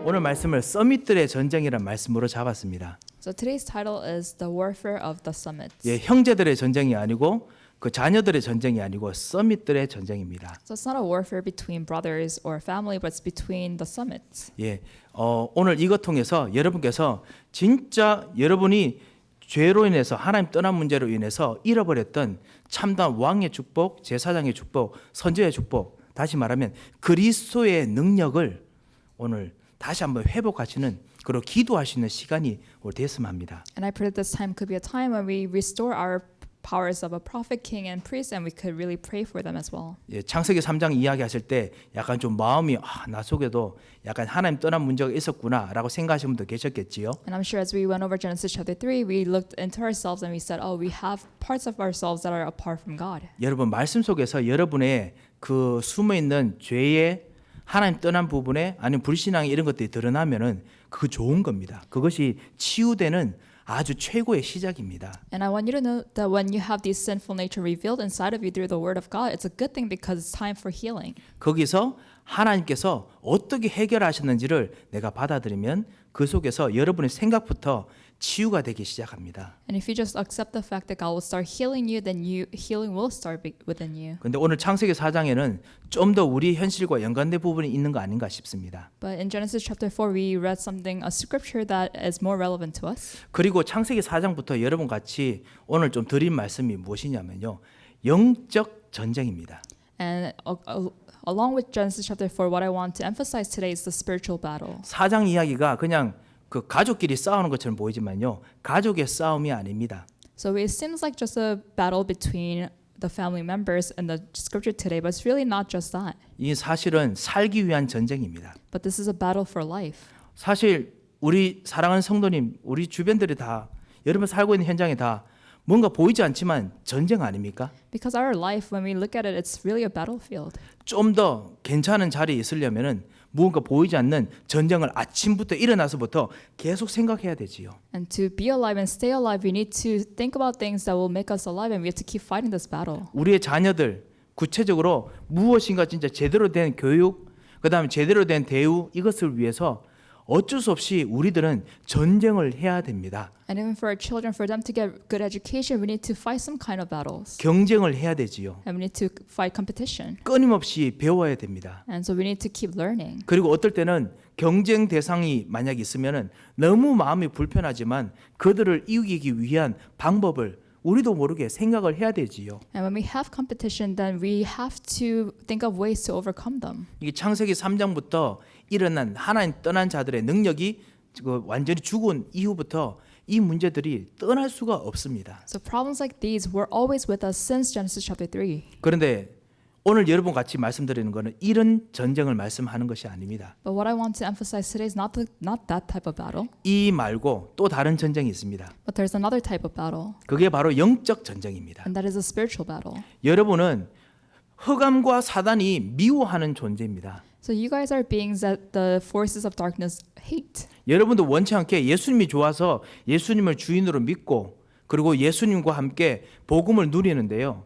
오늘 말씀을 서밋들의 전쟁이라는 말씀으로 잡았습니다. So today's title is The Warfare of the Summits. 예, 형제들의 전쟁이 아니고 그 자녀들의 전쟁이 아니고 서밋들의 전쟁입니다. So it's not a warfare between brothers or family, but it's between the summits. 예, 오늘 이것 통해서 여러분께서 진짜 여러분이 죄로 인해서 하나님 떠난 문제로 인해서 잃어버렸던 참다운 왕의 축복, 제사장의 축복, 선지자의 축복, 다시 말하면 그리스도의 능력을 오늘 다시 한번 회복하시는 그리고 기도하시는 시간이 오늘 됐으면 합니다. And I pray that this time could be a time when we restore our powers of a prophet, king, and priest, and we could really pray for them as well. 예, 창세기 3장 이야기하실 때 약간 좀 마음이 나 속에도 약간 하나님 떠난 문제가 있었구나라고 생각하시는 분도 계셨겠지요. And I'm sure as we went over Genesis chapter 3, we looked into ourselves and we said, oh, we have parts of ourselves that are apart from God. 여러분 말씀 속에서 여러분의 그 숨어 있는 죄의 하나님 떠난 부분에 아니면 불신앙 이런 것들이 드러나면은 그거 좋은 겁니다. 그것이 치유되는 아주 최고의 시작입니다. And I want you to know that when you have this sinful nature revealed inside of you through the Word of God, it's a good thing because it's time for healing. 거기서 하나님께서 어떻게 해결하셨는지를 내가 받아들이면 그 속에서 여러분의 생각부터 치유가 되기 시작합니다. And if you just accept the fact that God will start healing you, then healing will start within you. 근데 오늘 창세기 4장에는 좀 더 우리 현실과 연관된 부분이 있는 거 아닌가 싶습니다. But in Genesis chapter 4, we read something, a scripture that is more relevant to us. 그리고 창세기 4장부터 여러분 같이 오늘 좀 드린 말씀이 무엇이냐면요. 영적 전쟁입니다. And along with Genesis chapter 4, what I want to emphasize today is the spiritual battle. 4장 이야기가 그냥 그 가족끼리 싸우는 것처럼 보이지만요. 가족의 싸움이 아닙니다. So it seems like just a battle between the family members in the scripture today, but it's really not just that. 이 사실은 살기 위한 전쟁입니다. But this is a battle for life. 사실 우리 사랑하는 성도님, 우리 주변들이 다 여러분 살고 있는 현장에 다 뭔가 보이지 않지만 전쟁 아닙니까? Because our life, when we look at it, it's really a battlefield. 좀 더 괜찮은 자리에 있으려면은 무언가 보이지 않는 전쟁을 아침부터 일어나서부터 계속 생각해야 되지요. And to be alive and stay alive, we need to think about things that will make us alive, and we have to keep fighting this battle. 우리의 자녀들 구체적으로 무엇인가 진짜 제대로 된 교육, 그다음에 제대로 된 대우 이것을 위해서 어쩔 수 없이 우리들은 전쟁을 해야 됩니다. And even for our children, for them to get good education, we need to fight some kind of battles. 경쟁을 해야 되지요. And we need to fight competition. 끊임없이 배워야 됩니다. And so we need to keep learning. 그리고 어떨 때는 경쟁 대상이 만약 있으면은 너무 마음이 불편하지만 그들을 이기기 위한 방법을 우리도 모르게 생각을 해야 되지요. And when we have competition, then we have to think of ways to overcome them. 이게 창세기 3장부터 일어난 하나님 떠난 자들의 능력이 완전히 죽은 이후부터 이 문제들이 떠날 수가 없습니다. So problems like these were always with us since Genesis chapter 3. 그런데 오늘 여러분 같이 말씀드리는 것은 이런 전쟁을 말씀하는 것이 아닙니다. But what I want to emphasize today is not that type of battle, 이 말고 또 다른 전쟁이 있습니다. but there's another type of battle, 그게 바로 영적 전쟁입니다. and that is a spiritual battle. 여러분은 흑암과 사단이 미워하는 존재입니다. So you guys are beings that the forces of darkness hate. 여러분도 원치 않게 예수님이 좋아서 예수님을 주인으로 믿고 그리고 예수님과 함께 복음을 누리는데요.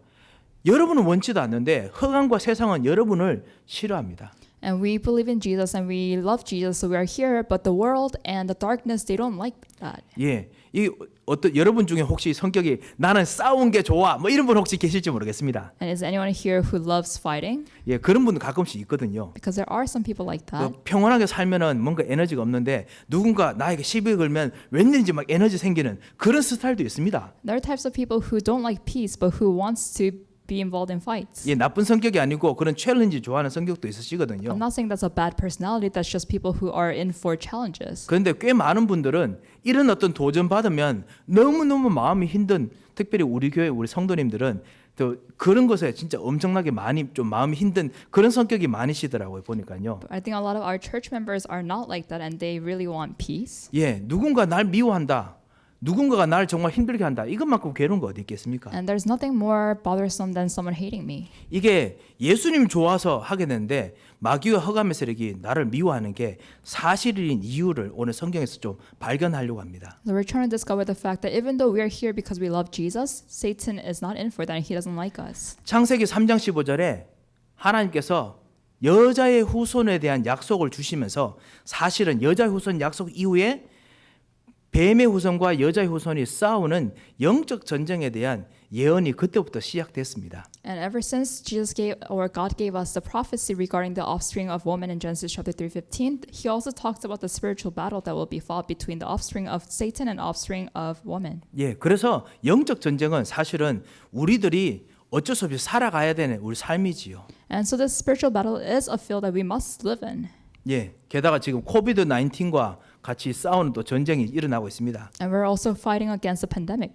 여러분은 원치도 않는데 흑암과 세상은 여러분을 싫어합니다. And we believe in Jesus and we love Jesus, so we are here. But the world and the darkness, they don't like that. 예, 이 어떤 여러분 중에 혹시 성격이 나는 싸운 게 좋아 뭐 이런 분 혹시 계실지 모르겠습니다. And is anyone here who loves fighting? 예, 그런 분들 가끔씩 있거든요. Because there are some people like that. 평온하게 살면은 뭔가 에너지가 없는데 누군가 나에게 시비 걸면 웬일인지 막 에너지 생기는 그런 스타일도 있습니다. There are types of people who don't like peace, but who wants to be involved in fights. 예, 나쁜 성격이 아니고 그런 챌린지 좋아하는 성격도 있으시거든요. I'm not saying that's a bad personality. That's just people who are in for challenges. 그런데 꽤 많은 분들은 이런 어떤 도전 받으면 너무너무 마음이 힘든, 특별히 우리 교회 우리 성도님들은 또 그런 것에 진짜 엄청나게 많이 좀 마음이 힘든 그런 성격이 많으시더라고요 보니까요. I think a lot of our church members are not like that, and they really want peace. 예, 누군가 날 미워한다. 누군가가 날 정말 힘들게 한다. 이것만큼 괴로운 거 어디 있겠습니까? And there's nothing more bothersome than someone hating me. 이게 예수님 좋아서 하게 되는데 마귀와 흑암의 세력이 나를 미워하는 게 사실인 이유를 오늘 성경에서 좀 발견하려고 합니다. So we're trying to discover the fact that even though we are here because we love Jesus, Satan is not in for that and he doesn't like us. 창세기 3장 15절에 하나님께서 여자의 후손에 대한 약속을 주시면서 사실은 여자의 후손 약속 이후에 뱀의 후손과 여자의 후손이 싸우는 영적 전쟁에 대한 예언이 그때부터 시작됐습니다. And ever since Jesus gave or God gave us the prophecy regarding the offspring of woman in Genesis chapter 3:15, he also talks about the spiritual battle that will be fought between the offspring of Satan and offspring of woman. 예, 그래서 영적 전쟁은 사실은 우리들이 어쩔 수 없이 살아가야 되는 우리 삶이지요. And so this spiritual battle is a field that we must live in. 예, 게다가 지금 코비드 19과 같이 싸우는 또 전쟁이 일어나고 있습니다. And we're also fighting against the pandemic.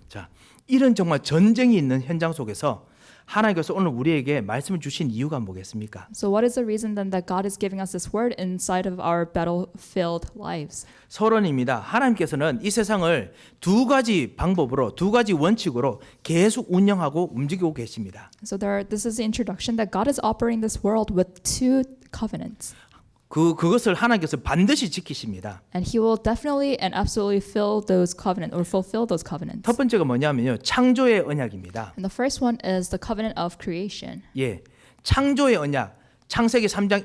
자, 이런 정말 전쟁이 있는 현장 속에서 하나님께서 오늘 우리에게 말씀을 주신 이유가 뭐겠습니까? So what is the reason then that God is giving us this word inside of our battle-filled lives? 서론입니다. 하나님께서는 이 세상을 두 가지 방법으로, 두 가지 원칙으로 계속 운영하고 움직이고 계십니다. So this is the introduction that God is operating this world with two covenants. 그것을 하나님께서 반드시 지키십니다. And he will definitely and absolutely fill those covenant or fulfill those covenants. 첫 번째가 뭐냐면요. 창조의 언약입니다. And the first one is the covenant of creation. 예. 창조의 언약. 창세기 3장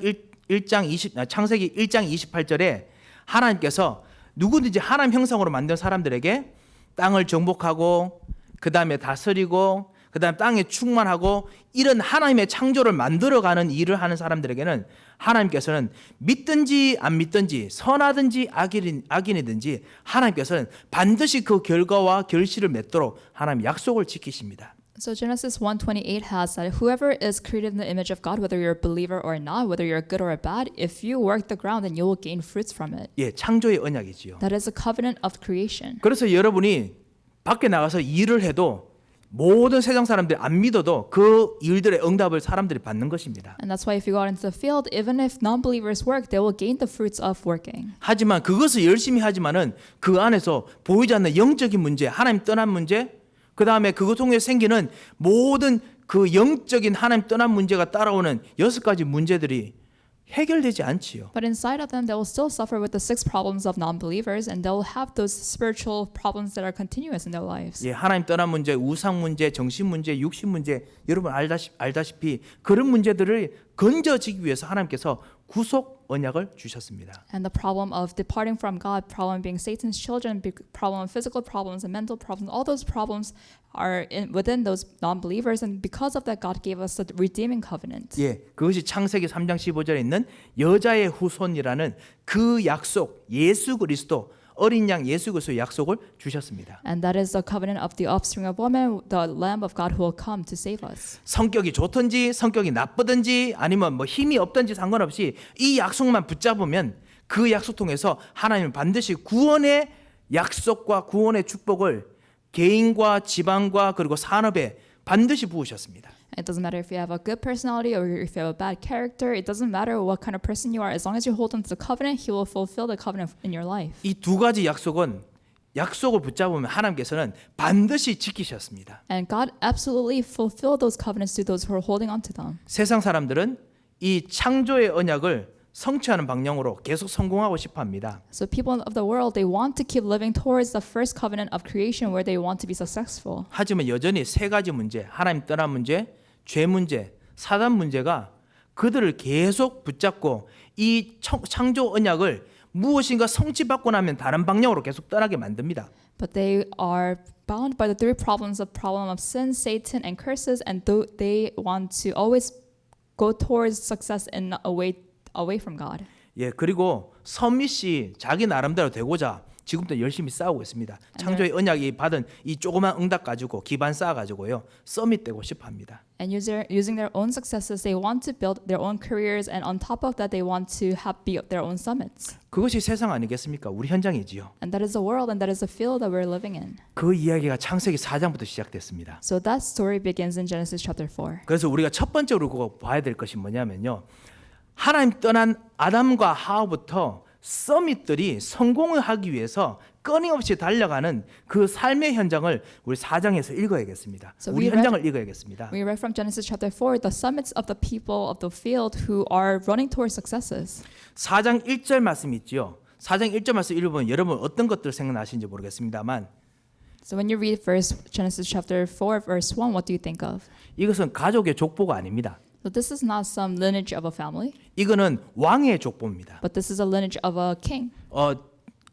창세기 1장 28절에 하나님께서 누구든지 하나님 형상으로 만든 사람들에게 땅을 정복하고 그다음에 다스리고 그다음에 땅에 충만하고 이런 하나님의 창조를 만들어가는 일을 하는 사람들에게는 하나님께서는 믿든지 안 믿든지 선하든지 악인이든지 하나님께서는 반드시 그 결과와 결실을 맺도록 하나님 약속을 지키십니다. So Genesis 1:28 has that whoever is created in the image of God, whether you're a believer or not, whether you're good or bad, if you work the ground, then you will gain fruits from it. 예, 창조의 언약이지요. That is a covenant of creation. 그래서 여러분이 밖에 나가서 일을 해도 모든 세상 사람들이 안 믿어도 그 일들의 응답을 사람들이 받는 것입니다. And that's why if you go out into the field, even if non-believers work, they will gain the fruits of working. 하지만 그것을 열심히 하지만은 그 안에서 보이지 않는 영적인 문제, 하나님 떠난 문제, 그 다음에 그것 통해 생기는 모든 그 영적인 하나님 떠난 문제가 따라오는 6가지 문제들이 해결되지 않지요. But inside of them, they will still suffer with the 6 problems of non-believers, and they will have those spiritual problems that are continuous in their lives. 예, 하나님 떠난 문제, 우상 문제, 정신 문제, 육신 문제, 여러분 알다시피 그런 문제들을 건져지기 위해서 하나님께서 구속 언약을 주셨습니다. And the problem of departing from God, problem being Satan's children, problem of physical problems and mental problems, all those problems are within those non-believers, and because of that, God gave us the redeeming covenant. 예, 그것이 창세기 3장 15절에 있는 여자의 후손이라는 그 약속, 예수 그리스도 어린 양 예수 그리스도의 약속을 주셨습니다. And that is the covenant of the offspring of woman, the Lamb of God who will come to save us. 성격이 좋든지 성격이 나쁘든지 아니면 뭐 힘이 없든지 상관없이 이 약속만 붙잡으면 그 약속 통해서 하나님은 반드시 구원의 약속과 구원의 축복을 개인과 지방과 그리고 산업에 반드시 부으셨습니다. It doesn't matter if you have a good personality or if you have a bad character. It doesn't matter what kind of person you are. As long as you hold on to the covenant, He will fulfill the covenant in your life. 이 두 가지 약속은 약속을 붙잡으면 하나님께서는 반드시 지키셨습니다. And God absolutely fulfilled those covenants to those who are holding on to them. 세상 사람들은 이 창조의 언약을 성취하는 방향으로 계속 성공하고 싶어 합니다. So people of the world, they want to keep living towards the first covenant of creation where they want to be successful. 하지만 여전히 3가지 문제, 하나님 떠난 문제, 죄 문제, 사단 문제가 그들을 계속 붙잡고 이 창조 언약을 무엇인가 성취받고 나면 다른 방향으로 계속 떠나게 만듭니다. But they are bound by the 3 problems of sin, Satan, and curses, and they want to always go towards success and away from God. 예, 그리고 선미 씨 자기 나름대로 되고자 지금도 열심히 싸우고 있습니다. 창조의 언약이 받은 이 조그만 응답 가지고 기반 쌓아 가지고요 서밋 되고 싶어합니다. And using their own successes, they want to build their own careers, and on top of that, they want to be their own summits. 그것이 세상 아니겠습니까? 우리 현장이지요. And that is the world, and that is the field that we're living in. 그 이야기가 창세기 4장부터 시작됐습니다. So that story begins in Genesis chapter 4. 그래서 우리가 첫 번째로 그거 봐야 될 것이 뭐냐면요. 하나님 떠난 아담과 하와부터 서밋들이 성공을 하기 위해서 끊임없이 달려가는 그 삶의 현장을 우리 4장에서 읽어야겠습니다. So 우리 현장을 읽어야겠습니다. We read from Genesis chapter 4 the summits of the people of the field who are running towards successes. 4장 1절 말씀 있지요. 4장 1절 말씀 읽어보면 여러분 어떤 것들 생각나시는지 모르겠습니다만 So when you read first Genesis chapter 4 verse 1, what do you think of? 이것은 가족의 족보가 아닙니다. So this is not some lineage of a family, 이거는 왕의 족보입니다. but this is a lineage of a king.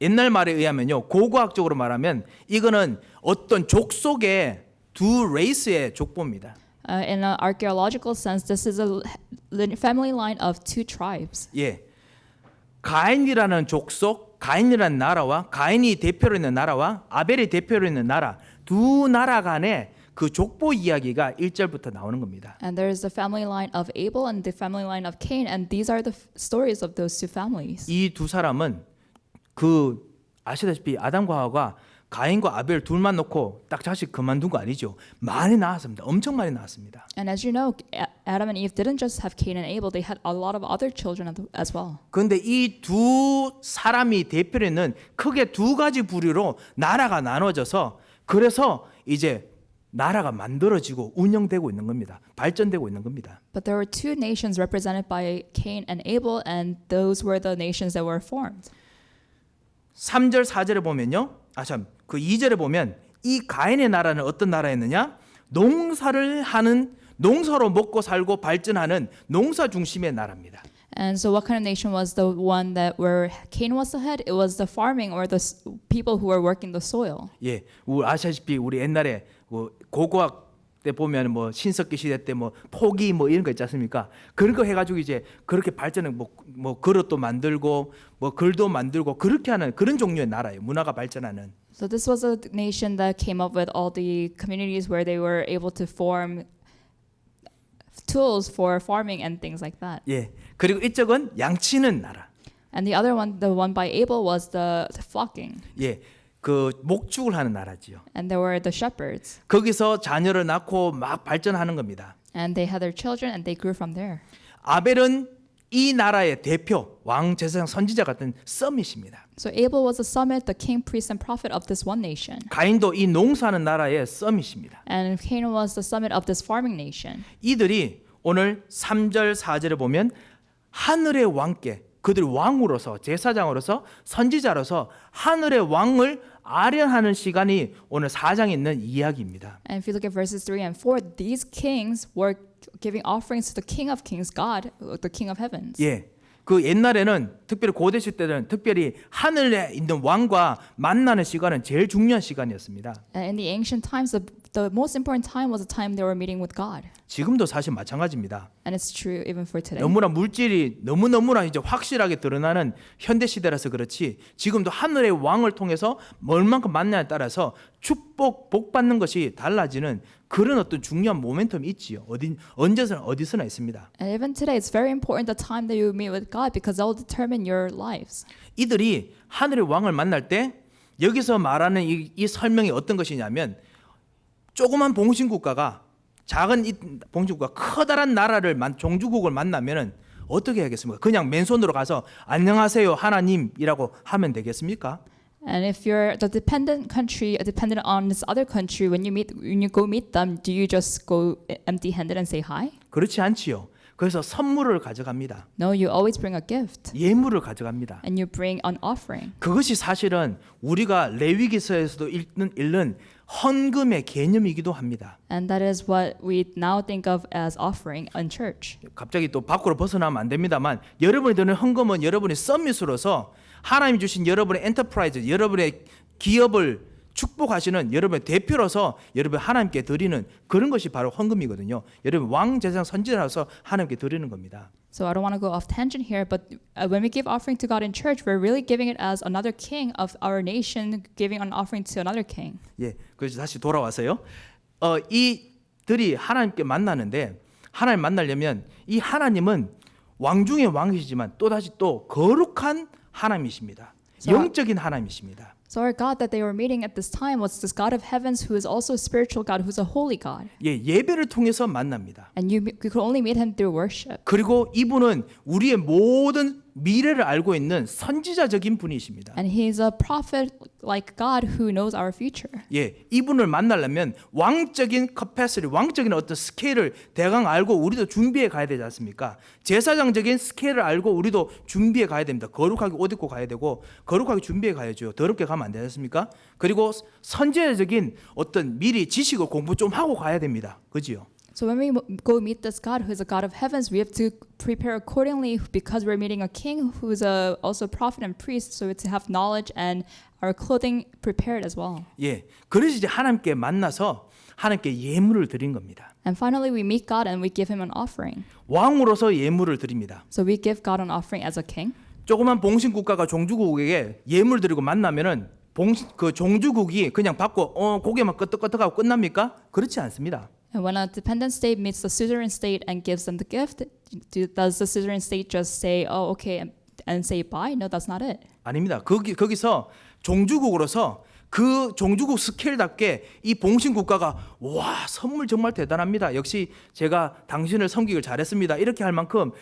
옛날 말에 의하면요, 고고학적으로 말하면 이거는 어떤 족속의 두 레이스의 족보입니다. In an archaeological sense, this is a family line of two tribes. 예, 가인이라는 족속, 가인이라는 나라와 가인이 대표로 있는 나라와 아벨이 대표로 있는 나라 두 나라 간의 그 족보 이야기가 1절부터 나오는 겁니다. And there is the family line of Abel and the family line of Cain, and these are the stories of those two families. 이 두 사람은 그 아시다시피 아담과 하와가 가인과 아벨 둘만 놓고 딱 자식 그만둔 거 아니죠. 많이 낳았습니다. 엄청 많이 낳았습니다. And as you know, Adam and Eve didn't just have Cain and Abel; they had a lot of other children as well. 그런데 이 두 사람이 대표로 있는 크게 두 가지 부류로 나라가 나눠져서 그래서 이제 나라가 만들어지고 운영되고 있는 겁니다. 발전되고 있는 겁니다. But there were two nations represented by Cain and Abel, and those were the nations that were formed. 3절 4절에 보면요. 그 2절에 보면 이 가인의 나라는 어떤 나라였느냐? 농사를 하는 농사로 먹고 살고 발전하는 농사 중심의 나라입니다. And so, what kind of nation was the one that where Cain was the head? It was the farming or the people who were working the soil. 예, 아시다시피 우리 옛날에 고고학 때 보면 뭐 신석기 시대 때 뭐 포기 뭐 이런 거 있지 않습니까? 그런 거 해가지고 이제 그렇게 발전을 뭐 그릇도 만들고 뭐 글도 만들고 그렇게 하는 그런 종류의 나라예요. 문화가 발전하는. So this was a nation that came up with all the communities where they were able to form tools for farming and things like that. 예, 그리고 이쪽은 양치는 나라. And the other one, the one by Abel, was the flocking. 예, 그 목축을 하는 나라지요. And there were the shepherds. 거기서 자녀를 낳고 막 발전하는 겁니다. And they had their children and they grew from there. 아벨은 이 나라의 대표, 왕, 제사장, 선지자 같은 서밋입니다. So Abel was the summit, the king, priest, and prophet of this one nation. 가인도 이 농사하는 나라의 서밋입니다. And Cain was the summit of this farming nation. 이들이 오늘 3절 4절에 보면 하늘의 왕께 그들이 왕으로서 제사장으로서 선지자로서 하늘의 왕을 아련하는 시간이 오늘 4장에 있는 이야기입니다. And if you look at verses 3 and 4, these kings were giving offerings to the King of Kings, God, the King of Heavens. 예. 그 옛날에는 특별히 고대 시대는 특별히 하늘에 있는 왕과 만나는 시간은 제일 중요한 시간이었습니다. And in the ancient times, the most important time was the time they were meeting with God. 지금도 사실 마찬가지입니다. And it's true even for today. 너무나 물질이 너무나 이제 확실하게 드러나는 현대 시대라서 그렇지 지금도 하늘의 왕을 통해서 얼만큼 만나냐에 따라서 축복 복 받는 것이 달라지는 그런 어떤 중요한 모멘텀이 있지요. 어디서나 있습니다. And even today, it's very important the time that you meet with God because that will determine your lives. 이들이 하늘의 왕을 만날 때 여기서 말하는 이 설명이 어떤 것이냐면 조그만 봉신국가가 작은 이 봉신국가 커다란 나라를 종주국을 만나면은 어떻게 해야겠습니까? 그냥 맨손으로 가서 안녕하세요 하나님이라고 하면 되겠습니까? And if you're the dependent country, dependent on this other country, when you go meet them, do you just go empty-handed and say hi? 그렇지 않지요. 그래서 선물을 가져갑니다. No, you always bring a gift 예물을 가져갑니다. and you bring an offering. 그것이 사실은 우리가 레위기서에서도 읽는 헌금의 개념이기도 합니다. And that is what we now think of as offering in church. 갑자기 또 밖으로 벗어나면 안 됩니다만 여러분이 드는 헌금은 여러분의 서밋으로서 하나님이 주신 여러분의 엔터프라이즈, 여러분의 기업을 축복하시는 여러분의 대표로서 여러분 하나님께 드리는 그런 것이 바로 헌금이거든요. 여러분 왕, 제사장, 선지자로서 하나님께 드리는 겁니다. So I don't want to go off tangent here, but when we give offering to God in church, we're really giving it as another king of our nation giving an offering to another king. 예, 그래서 다시 돌아와서요. 이들이 하나님께 만나는데 하나님 만나려면 이 하나님은 왕 중의 왕이시지만 또 다시 또 거룩한 하나님이십니다. 영적인 하나님이십니다. So our God that they were meeting at this time was this God of heavens who is also a spiritual God, who's a holy God. 예, 예배를 통해서 만납니다. And you could only meet him through worship. 그리고 이분은 우리의 모든 미래를 알고 있는 선지자적인 분이십니다. And he's a prophet like God who knows our future. 예, 이분을 만나려면 왕적인 capacity, 왕적인 어떤 스케일을 대강 알고 우리도 준비해 가야 되지 않습니까? 제사장적인 스케일을 알고 우리도 준비해 가야 됩니다. 거룩하게 옷 입고 가야 되고 거룩하게 준비해 가야죠. 더럽게 가면 안 되지 않습니까? 그리고 선지자적인 어떤 미리 지식을 공부 좀 하고 가야 됩니다. 그지요? So when we go meet this God, who is a God of heavens, we have to prepare accordingly because we're meeting a king who is also a prophet and priest. So to have knowledge and our clothing prepared as well. 예, 그래서 이제 하나님께 만나서 하나님께 예물을 드린 겁니다. And finally, we meet God and we give him an offering. 왕으로서 예물을 드립니다. So we give God an offering as a king. 조그만 봉신 국가가 종주국에게 예물 드리고 만나면은 그 종주국이 그냥 받고 고개만 끄덕끄덕하고 끝납니까? 그렇지 않습니다. And when a dependent state meets the suzerain state and gives them the gift, does the suzerain state just say, "Oh, okay," and say bye? No, that's not it. 아닙니다. 거기서 종주국으로서 그 종주국 스케일답게 이 봉신 국가가 와 선물 정말 대단합니다. 역시 제가 당신을 섬기길 잘했습니다. 이렇게 할 만큼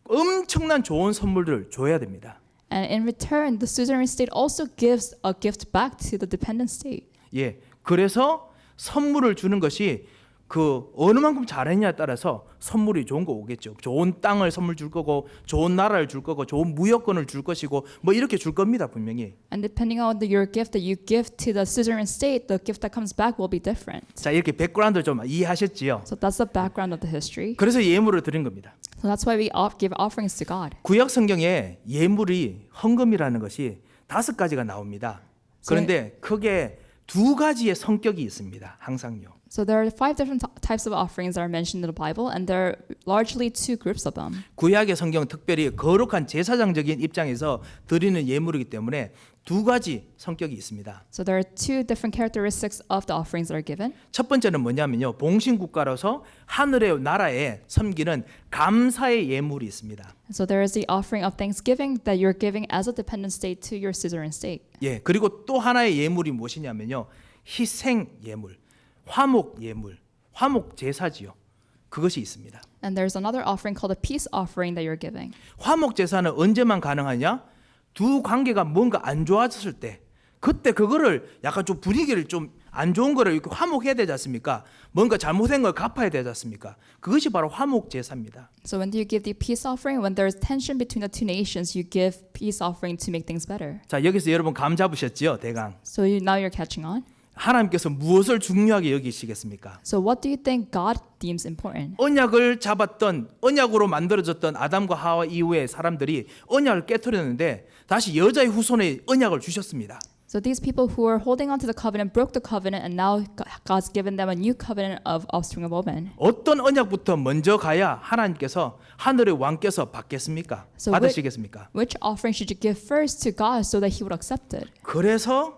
엄청난 좋은 선물들을 줘야 됩니다. And in return, the suzerain state also gives a gift back to the dependent state. 예, 그래서 선물을 주는 것이 그 어느 만큼 잘했냐에 따라서 선물이 좋은 거 오겠죠. 좋은 땅을 선물 줄 거고, 좋은 나라를 줄 거고, 좋은 무역권을 줄 것이고, 뭐 이렇게 줄 겁니다 분명히. And depending on your gift that you give to the suzerain state, the gift that comes back will be different. 자 이렇게 백그라운드 좀 이해하셨지요? So that's the background of the history. 그래서 예물을 드린 겁니다. So that's why we give offerings to God. 구약 성경에 예물이 헌금이라는 것이 5가지가 나옵니다. 그런데 크게 2가지의 성격이 있습니다. 항상요. So there are 5 different types of offerings that are mentioned in the Bible, and there are largely 2 groups of them. 구약의 성경 특별히 거룩한 제사장적인 입장에서 드리는 예물이기 때문에 2가지 성격이 있습니다. So there are 2 different characteristics of the offerings that are given. 첫 번째는 뭐냐면요. 봉신 국가로서 하늘의 나라에 섬기는 감사의 예물이 있습니다. So there is the offering of thanksgiving that you're giving as a dependent state to your suzerain state. 예, 그리고 또 하나의 예물이 무엇이냐면요. 희생 예물, 화목 예물, 화목 제사지요. 그것이 있습니다. And there's another offering called a peace offering that you're giving. 화목 제사는 언제만 가능하냐? 두 관계가 뭔가 안 좋아졌을 때, 그때 그거를 약간 좀 분위기를 좀 안 좋은 거를 이렇게 화목해야 되지 않습니까? 뭔가 잘못된 걸 갚아야 되지 않습니까? 그것이 바로 화목 제사입니다. So when do you give the peace offering? When there's tension between the 2 nations, you give peace offering to make things better. 자, 여기서 여러분 감 잡으셨지요, 대강. So now you're catching on. 하나님께서 무엇을 중요하게 여기시겠습니까? So what do you think God deems important? 언약을 잡았던 언약으로 만들어졌던 아담과 하와 이후의 사람들이 언약을 깨트렸는데 다시 여자의 후손에 언약을 주셨습니다. So these people who are holding on to the covenant broke the covenant, and now God's given them a new covenant of offspring of woman. 어떤 언약부터 먼저 가야 하나님께서 하늘의 왕께서 받겠습니까? So 받으시겠습니까? Which offering should you give first to God so that He would accept it? 그래서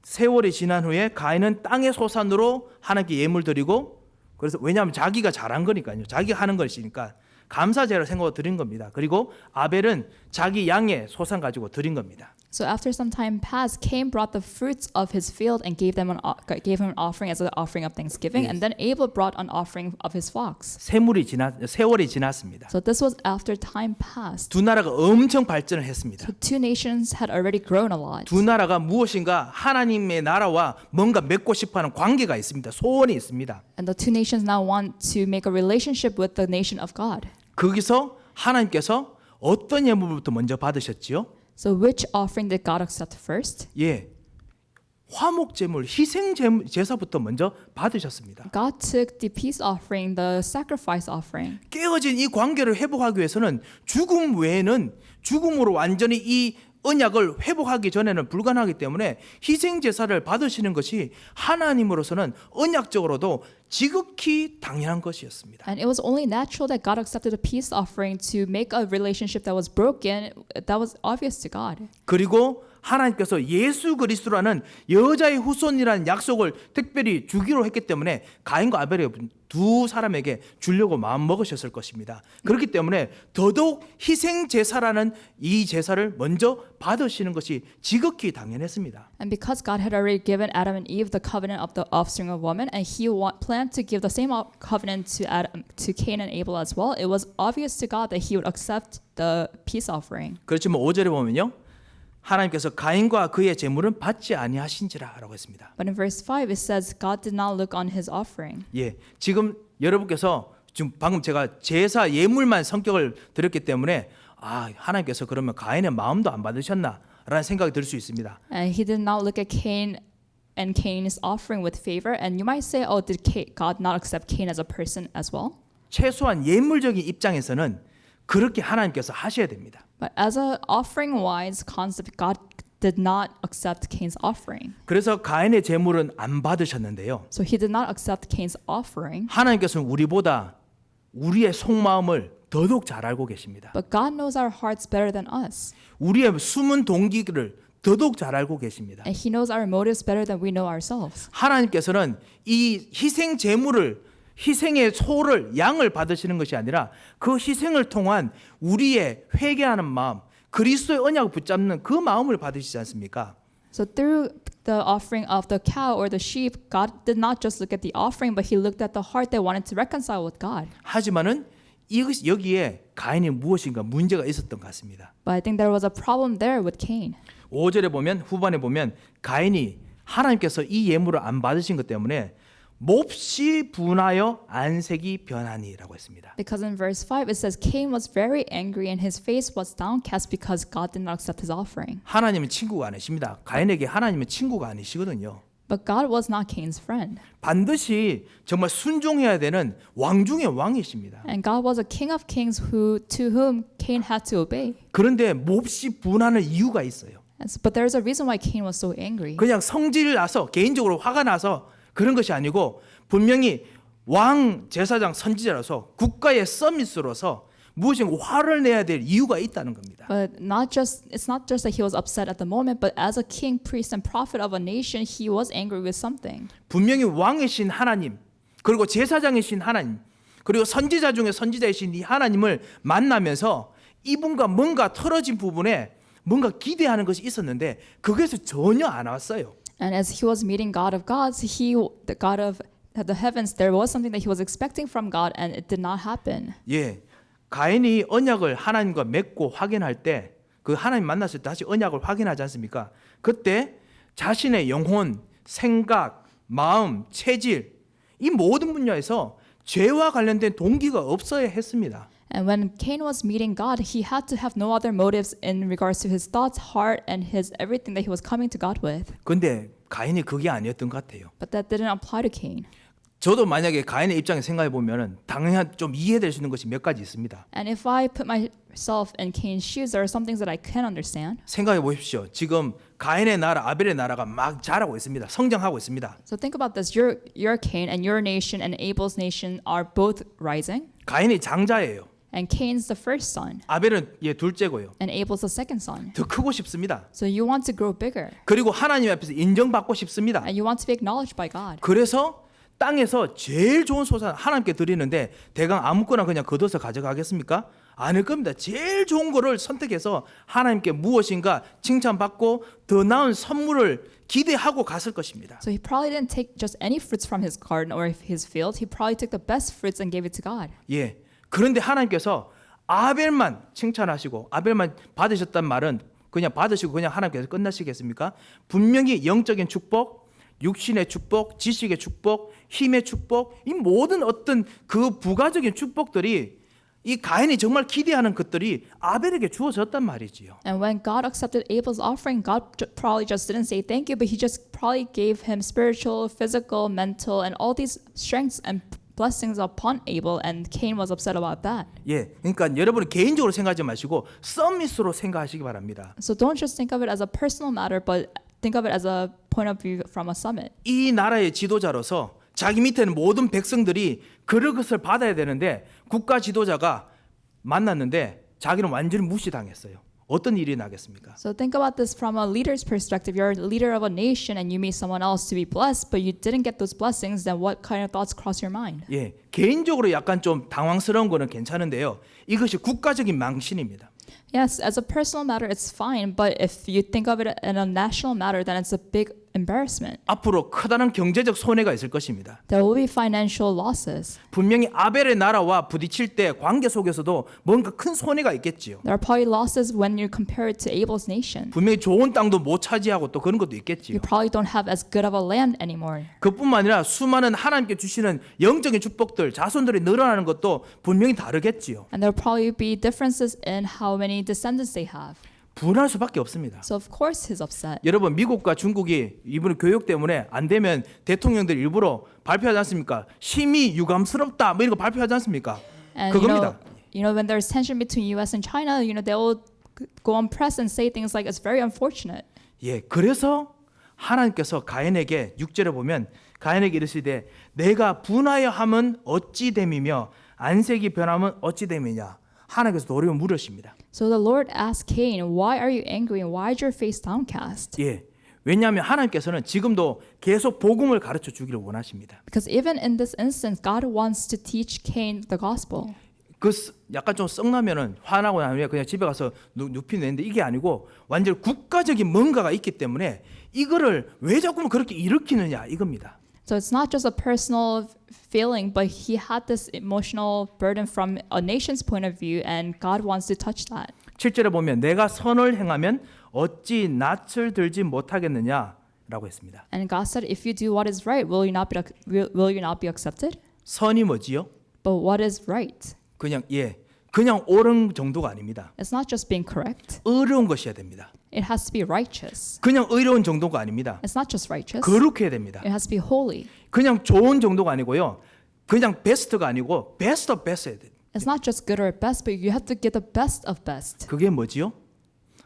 세월이 지난 후에 가인은 땅의 소산으로 하나님께 예물 드리고, 그래서 왜냐하면 자기가 잘한 거니까요. 자기가 하는 것이니까 감사제를 생각하고 드린 겁니다. 그리고 아벨은 자기 양의 소산 가지고 드린 겁니다. So after some time passed, Cain brought the fruits of his field and gave him an offering as an offering of thanksgiving, Yes. and then Abel brought an offering of his flocks. 세월이 지났습니다. So this was after time passed. 두 나라가 엄청 발전을 했습니다. So 2 nations had already grown a lot. 두 나라가 무엇인가 하나님의 나라와 뭔가 맺고 싶어하는 관계가 있습니다. 소원이 있습니다. And the 2 nations now want to make a relationship with the nation of God. 거기서 하나님께서 어떤 예물부터 먼저 받으셨지요? So which offering did God accept first? 예, 화목 제물, 희생 제사부터 먼저 받으셨습니다. God took the peace offering, the sacrifice offering. 깨어진 이 관계를 회복하기 위해서는 죽음 외에는 죽음으로 완전히 이 언약을 회복하기 전에는 불가능하기 때문에 희생 제사를 받으시는 것이 하나님으로서는 언약적으로도 지극히 당연한 것이었습니다. And it was only natural that God accepted a peace offering to make a relationship that was broken. That was obvious to God. 그리고 하나님께서 예수 그리스도라는 여자의 후손이라는 약속을 특별히 주기로 했기 때문에 가인과 아벨의 두 사람에게 주려고 마음 먹으셨을 것입니다. 그렇기 때문에 더더욱 희생 제사라는 이 제사를 먼저 받으시는 것이 지극히 당연했습니다. And because God had already given Adam and Eve the covenant of the offspring of woman, and He planned to give the same covenant to Cain and Abel as well, it was obvious to God that He would accept the peace offering. 그렇지만 5절에 보면요. 하나님께서 가인과 그의 제물은 받지 아니하신지라라고 했습니다. But in verse 5 it says God did not look on his offering. 예, 지금 여러분께서 지금 방금 제가 제사 예물만 성격을 드렸기 때문에 하나님께서 그러면 가인의 마음도 안 받으셨나라는 생각이 들 수 있습니다. And He did not look at Cain and Cain's offering with favor. And you might say, oh, did God not accept Cain as a person as well? 최소한 예물적인 입장에서는 그렇게 하나님께서 하셔야 됩니다. But as a offering-wise concept, God did not accept Cain's offering. 그래서 가인의 제물은 안 받으셨는데요. So he did not accept Cain's offering. 하나님께서는 우리보다 우리의 속마음을 더더욱 잘 알고 계십니다. But God knows our hearts better than us. 우리의 숨은 동기를 더더욱 잘 알고 계십니다. And he knows our motives better than we know ourselves. 하나님께서는 이 희생 제물을 희생의 소를 양을 받으시는 것이 아니라 그 희생을 통한 우리의 회개하는 마음, 그리스도의 언약을 붙잡는 그 마음을 받으시지 않습니까? So through the offering of the cow or the sheep, God did not just look at the offering, but he looked at the heart that wanted to reconcile with God. 하지만은 여기에 가인이 무엇인가 문제가 있었던 것 같습니다. But I think there was a problem there with Cain. 5절에 보면 후반에 보면 가인이 하나님께서 이 예물을 안 받으신 것 때문에 몹시 분하여 안색이 변하니라고 했습니다. Because in verse 5 it says Cain was very angry and his face was downcast because God did not accept his offering. 하나님은 친구가 아니십니다. 가인에게 하나님은 친구가 아니시거든요. But God was not Cain's friend. 반드시 정말 순종해야 되는 왕 중의 왕이십니다. And God was a king of kings to whom Cain had to obey. 그런데 몹시 분하는 이유가 있어요. But there's a reason why Cain was so angry. 그냥 성질 나서 개인적으로 화가 나서 그런 것이 아니고 분명히 왕 제사장 선지자로서 국가의 서밋으로서 무엇인가 화를 내야 될 이유가 있다는 겁니다. But it's not just that he was upset at the moment, but as a king, priest, and prophet of a nation, he was angry with something. 분명히 왕이신 하나님, 그리고 제사장이신 하나님, 그리고 선지자 중에 선지자이신 이 하나님을 만나면서 이분과 뭔가 틀어진 부분에 뭔가 기대하는 것이 있었는데 그것에서 전혀 안 왔어요. And as he was meeting God of gods, the God of the heavens, there was something that he was expecting from God, and it did not happen. 예, 가인이 언약을 하나님과 맺고 확인할 때 그 하나님 만났을 때 다시 언약을 확인하지 않습니까? 그때 자신의 영혼, 생각, 마음, 체질 이 모든 분야에서 죄와 관련된 동기가 없어야 했습니다. And when Cain was meeting God, he had to have no other motives in regards to his thoughts, heart, and his everything that he was coming to God with. 근데 가인이 그게 아니었던 것 같아요. But that didn't apply to Cain. 저도 만약에 가인의 입장에 생각해 보면은 당연히 좀 이해될 수 있는 것이 몇 가지 있습니다. And if I put myself in Cain's shoes, there are some things that I can understand. 생각해 보십시오. 지금 가인의 나라, 아벨의 나라가 막 자라고 있습니다. 성장하고 있습니다. So think about this. Your Cain and your nation and Abel's nation are both rising. 가인이 장자예요. And Cain's the first son. 아벨은 둘째고요. And Abel's the second son. 더 크고 싶습니다. So you want to grow bigger. 그리고 하나님 앞에서 인정받고 싶습니다. And you want to be acknowledged by God. 그래서 땅에서 제일 좋은 소산 하나님께 드리는데 대강 아무거나 그냥 걷어서 가져가겠습니까? 아닐 겁니다. 제일 좋은 거를 선택해서 하나님께 무엇인가 칭찬받고 더 나은 선물을 기대하고 갔을 것입니다. So he probably didn't take just any fruits from his garden or his field. He probably took the best fruits and gave it to God. 예. 그런데 하나님께서 아벨만 칭찬하시고 아벨만 받으셨단 말은 그냥 받으시고 그냥 하나님께서 끝나시겠습니까? 분명히 영적인 축복, 육신의 축복, 지식의 축복, 힘의 축복, 이 모든 어떤 그 부가적인 축복들이 이 가인이 정말 기대하는 것들이 아벨에게 주어졌단 말이지요. And when God accepted Abel's offering, God probably just didn't say thank you, but he just probably gave him spiritual, physical, mental, and all these strengths and blessings upon Abel, and Cain was upset about that. 예, 그러니까 여러분은 개인적으로 생각하지 마시고 서밋으로 생각하시기 바랍니다. So don't just think of it as a personal matter, but think of it as a point of view from a summit. 이 나라의 지도자로서 자기 밑에는 모든 백성들이 그것을 받아야 되는데 국가 지도자가 만났는데 자기는 완전히 무시당했어요. 어떤 일이 나겠습니까? So think about this from a leader's perspective. You're a leader of a nation and you meet someone else to be blessed, but you didn't get those blessings, then what kind of thoughts cross your mind? 예, 개인적으로 약간 좀 당황스러운 거는 괜찮은데요. 이것이 국가적인 망신입니다. Yes, as a personal matter, it's fine, but if you think of it in a national matter, then it's a big embarrassment. 앞으로 커다란 경제적 손해가 있을 것입니다. There will be financial losses. 분명히 아벨의 나라와 부딪힐 때 관계 속에서도 뭔가 큰 손해가 있겠지요. There are probably losses when you compare it to Abel's nation. 분명히 좋은 땅도 못 차지하고 또 그런 것도 있겠지요. You probably don't have as good of a land anymore. 그뿐만 아니라 수많은 하나님께 주시는 영적인 축복들, 자손들이 늘어나는 것도 분명히 다르겠지요. And there will probably be differences in how many descendants they have. 분할 수밖에 없습니다. So of course he's upset. 여러분 미국과 중국이 이번 교육 때문에 안 되면 대통령들 일부러 발표하지 않습니까? 심히 유감스럽다 뭐 이런 거 발표하지 않습니까? And 그겁니다. when there's tension between U.S. and China, they will go on press and say things like it's very unfortunate. 예, 그래서 하나님께서 가인에게 6절에 보면 가인에게 이르시되 내가 분하여 함은 어찌 됨이며 안색이 변하면 어찌 됨이냐. 하나님께서 도리어 물으십니다. So the Lord asked Cain, "Why are you angry and why is your face downcast?" 예, 왜냐하면 하나님께서는 지금도 계속 복음을 가르쳐 주기를 원하십니다. Because even in this instance, God wants to teach Cain the gospel. 약간 좀 썩나면은 화나고 나면 그냥 집에 가서 눕히 내는데 이게 아니고 완전 국가적인 뭔가가 있기 때문에 이거를 왜 자꾸 그렇게 일으키느냐 이겁니다. So it's not just a personal feeling, but he had this emotional burden from a nation's point of view, and God wants to touch that. 7절에 보면 내가 선을 행하면 어찌 낯을 들지 못하겠느냐라고 했습니다. And God said, "If you do what is right, will you not be accepted?" 선이 뭐지요? But what is right? 그냥 옳은 정도가 아닙니다. It's not just being correct. 의로운 것이어야 됩니다. It has to be righteous. 그냥 의로운 정도가 아닙니다. It's not just righteous. 거룩해야 됩니다. It has to be holy. 그냥 좋은 정도가 아니고요. 그냥 베스트가 아니고 베스트 오브 베스트야 돼요. It's not just good or best, but you have to get the best of best. 그게 뭐지요?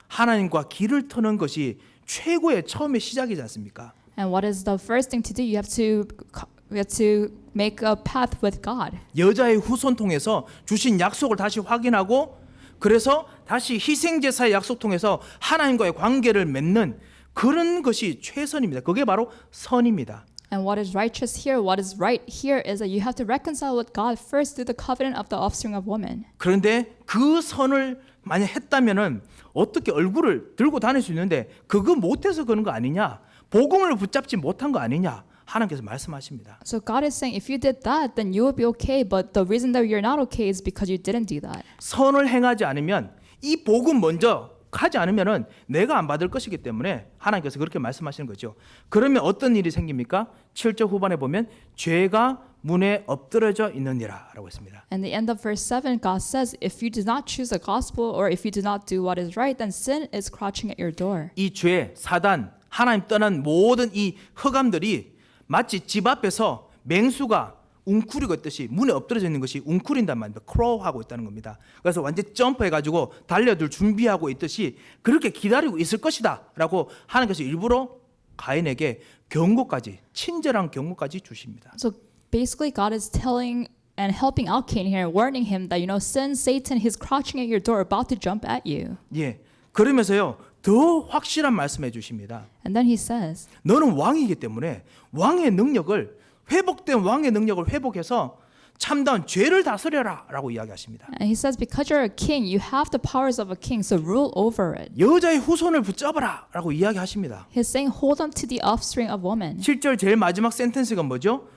하나님과 길을 터는 것이 최고의 처음의 시작이지 않습니까? And what is the first thing to do? You have to make a path with God. 여자의 후손 통해서 주신 약속을 다시 확인하고 그래서 다시 희생제사의 약속 통해서 하나님과의 관계를 맺는 그런 것이 최선입니다. 그게 바로 선입니다. And what is righteous here, what is right here is that you have to reconcile with God first through the covenant of the offspring of woman. 그런데 그 선을 만약 했다면은 어떻게 얼굴을 들고 다닐 수 있는데 그거 못해서 그런 거 아니냐? 복음을 붙잡지 못한 거 아니냐? 하나님께서 말씀하십니다. So God is saying, if you did that, then you will be okay. But the reason that you're not okay is because you didn't do that. 선을 행하지 않으면 이 복음 먼저 하지 않으면은 내가 안 받을 것이기 때문에 하나님께서 그렇게 말씀하시는 거죠. 그러면 어떤 일이 생깁니까? 7절 후반에 보면 죄가 문에 엎드러져 있느니라라고 했습니다. And the end of verse 7, God says, if you do not choose the gospel or if you do not do what is right, then sin is crouching at your door. 이 죄, 사단, 하나님 떠난 모든 이 흑암들이 마치 집 앞에서 맹수가 웅크리고 있듯이 문에 엎드려져 있는 것이 웅크린단 말입니다. 크로우하고 있다는 겁니다. 그래서 완전 점프해가지고 달려들 준비하고 있듯이 그렇게 기다리고 있을 것이다 라고 하나님께서 일부러 가인에게 경고까지 친절한 경고까지 주십니다. So basically God is telling and helping out Cain here, warning him that, sin, Satan, he's crouching at your door about to jump at you. 예, 그러면서요 더 확실한 말씀해 주십니다. And then he says, 너는 왕이기 때문에 왕의 능력을 회복된 왕의 능력을 회복해서 참다운 죄를 다스려라 라고 이야기하십니다. and he says, because you're a king, you have the powers of a king, so rule over it. 여자의 후손을 붙잡아라 라고 이야기하십니다. He's saying, hold on to the offspring of woman. 7절 제일 마지막 센텐스가 뭐죠?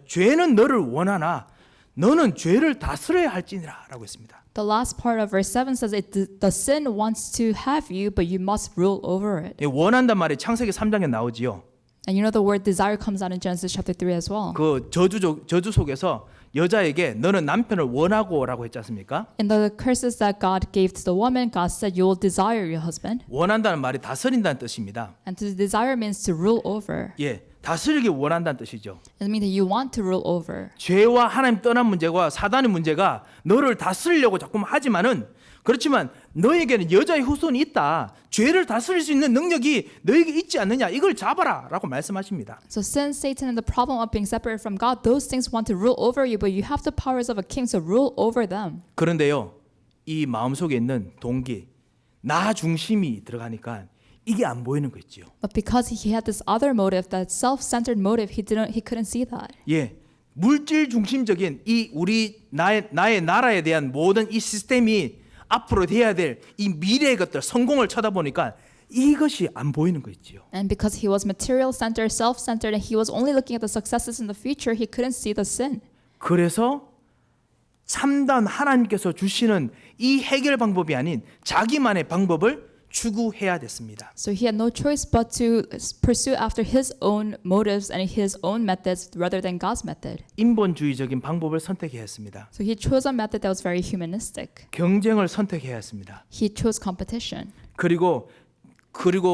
죄는 너를 원하나 너는 죄를 다스려야 할지니라 라고 했습니다. The last part of verse 7 says, the sin wants to have you, but you must rule over it. 예, 원한단 말이 창세기 3장에 나오지요. And the word desire comes out in Genesis chapter 3 as well. 그 저주 속에서 여자에게 너는 남편을 원하고라고 했지 않습니까? In the curses that God gave to the woman, God said, you will desire your husband. 원한다는 말이 다스린다는 뜻입니다. And to desire means to rule over. 예, 다스리기 원한다는 뜻이죠. It means that you want to rule over. 죄와 하나님 떠난 문제와 사단의 문제가 너를 다스리려고 자꾸만 하지만은 그렇지만 너에게는 여자의 후손이 있다. 죄를 다스릴 수 있는 능력이 너에게 있지 않느냐. 이걸 잡아라 라고 말씀하십니다. So sin, Satan, and the problem of being separated from God, those things want to rule over you, but you have the powers of a king, so rule over them. 그런데요, 이 마음속에 있는 동기, 나 중심이 들어가니까 이게 안 보이는 거 있죠. But because he had this other motive, that self-centered motive, he couldn't see that. 예, 물질 중심적인 이 우리 나의 나라에 대한 모든 이 시스템이 앞으로 돼야 될 이 미래의 것들, 성공을 쳐다보니까 이것이 안 보이는 거 있지요. And because he was material-centered, self-centered, and he was only looking at the successes in the future, he couldn't see the sin. 그래서 참단 하나님께서 주시는 이 해결 방법이 아닌 자기만의 방법을 추구해야 됐습니다. So he had no choice but to pursue after his own motives and his own methods rather than God's method. 인본주의적인 방법을 선택해야 했습니다. So he chose a method that was very humanistic. 경쟁을 선택해야 했습니다. He chose competition. 그리고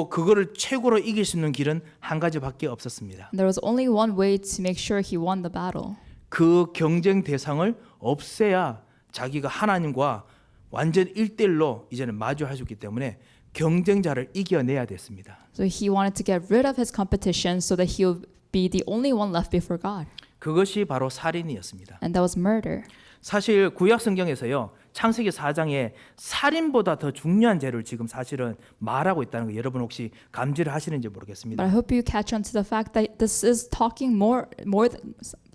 그거를 최고로 이길 수 있는 길은 한 가지밖에 없었습니다. And there was only one way to make sure he won the battle. 그 경쟁 대상을 없애야 자기가 하나님과 완전 1대1로 이제는 마주할 수 있기 때문에 경쟁자를 이겨내야 됐습니다. So he wanted to get rid of his competition so that he would be the only one left before God. 그것이 바로 살인이었습니다. And that was murder. 사실 구약 성경에서요. 창세기 4장에 살인보다 더 중요한 죄를 지금 사실은 말하고 있다는 거 여러분 혹시 감지를 하시는지 But 모르겠습니다. I hope you catch on to the fact that this is talking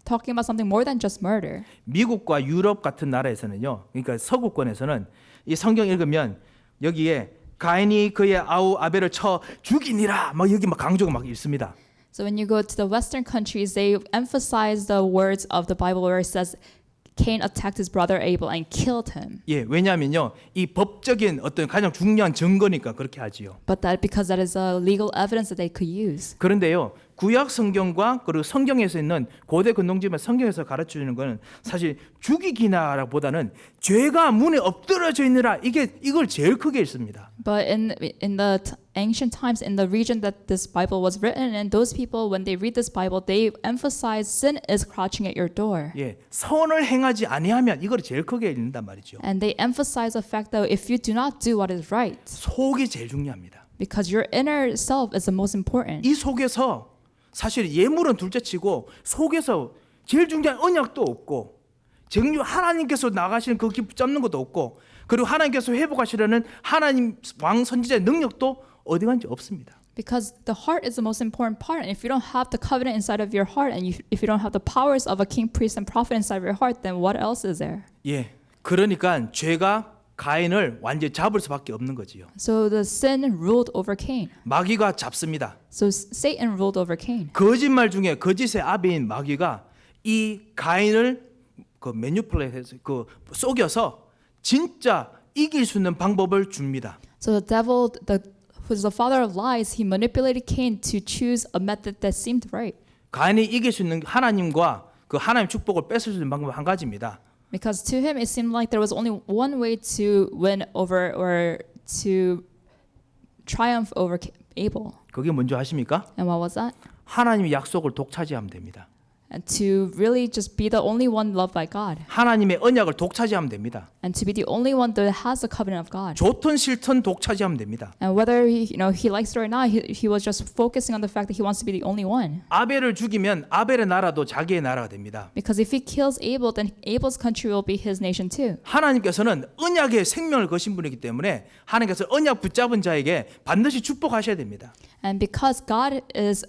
talking about something more than just murder. 미국과 유럽 같은 나라에서는요. 그러니까 서구권에서는 이 성경 읽으면 여기에 가인이 그의 아우 아벨을 쳐 죽이니라 막 여기 막 강조가 막 있습니다. So when you go to the Western countries, they emphasize the words of the Bible where it says Cain attacked his brother Abel and killed him. 예, 왜냐하면요, 이 법적인 어떤 가장 중요한 증거니까 그렇게 하지요. But that because that is a legal evidence that they could use. 그런데요, 구약 성경과 그리고 성경에서 있는 고대 근동지만 성경에서 가르쳐 주는 것은 사실 죽이기나라보다는 죄가 문에 엎드러져 있느라 이걸 제일 크게 읽습니다. But in the ancient times, in the region that this Bible was written in, those people when they read this Bible, they emphasize sin is crouching at your door. 예, 선을 행하지 아니하면 이걸 제일 크게 읽는단 말이죠. And they emphasize the fact that if you do not do what is right, 속이 제일 중요합니다. because your inner self is the most important. 이 속에서 사실 예물은 둘째치고 속에서 제일 중요한 언약도 없고 정말 하나님께서 나가시는 그 길 잡는 것도 없고 그리고 하나님께서 회복하시려는 하나님 왕 선지자의 능력도 어디 간지 없습니다. Because the heart is the most important part, and if you don't have the covenant inside of your heart, and if you don't have the powers of a king, priest, and prophet inside of your heart, then what else is there? 예, 그러니까 죄가 가인을 완전히 잡을 수밖에 없는 거지요. So the sin ruled over Cain. 마귀가 잡습니다. So Satan ruled over Cain. 거짓말 중에 거짓의 아비인 마귀가 이 가인을 매니플레이트해서 속여서 진짜 이길 수 있는 방법을 줍니다. So the devil, who is the father of lies, he manipulated Cain to choose a method that seemed right. 가인이 이길 수 있는 하나님과 그 하나님 축복을 뺏을 수 있는 방법은 한 가지입니다. Because to him it seemed like there was only one way to win over or to triumph over Abel. 그게 뭔지 아십니까? And what was that? 하나님의 약속을 독차지하면 됩니다. And to really just be the only one loved by God. 하나님의 언약을 독차지하면 됩니다. And to be the only one that has the covenant of God. 좋든 싫든 독차지하면 됩니다. And whether he likes it or not, he was just focusing on the fact that he wants to be the only one. 아벨을 죽이면 아벨의 나라도 자기의 나라가 됩니다. Because if he kills Abel, then Abel's country will be his nation too. 하나님께서는 언약의 생명을 거신 분이기 때문에 하나님께서 언약 붙잡은 자에게 반드시 축복하셔야 됩니다. And because God is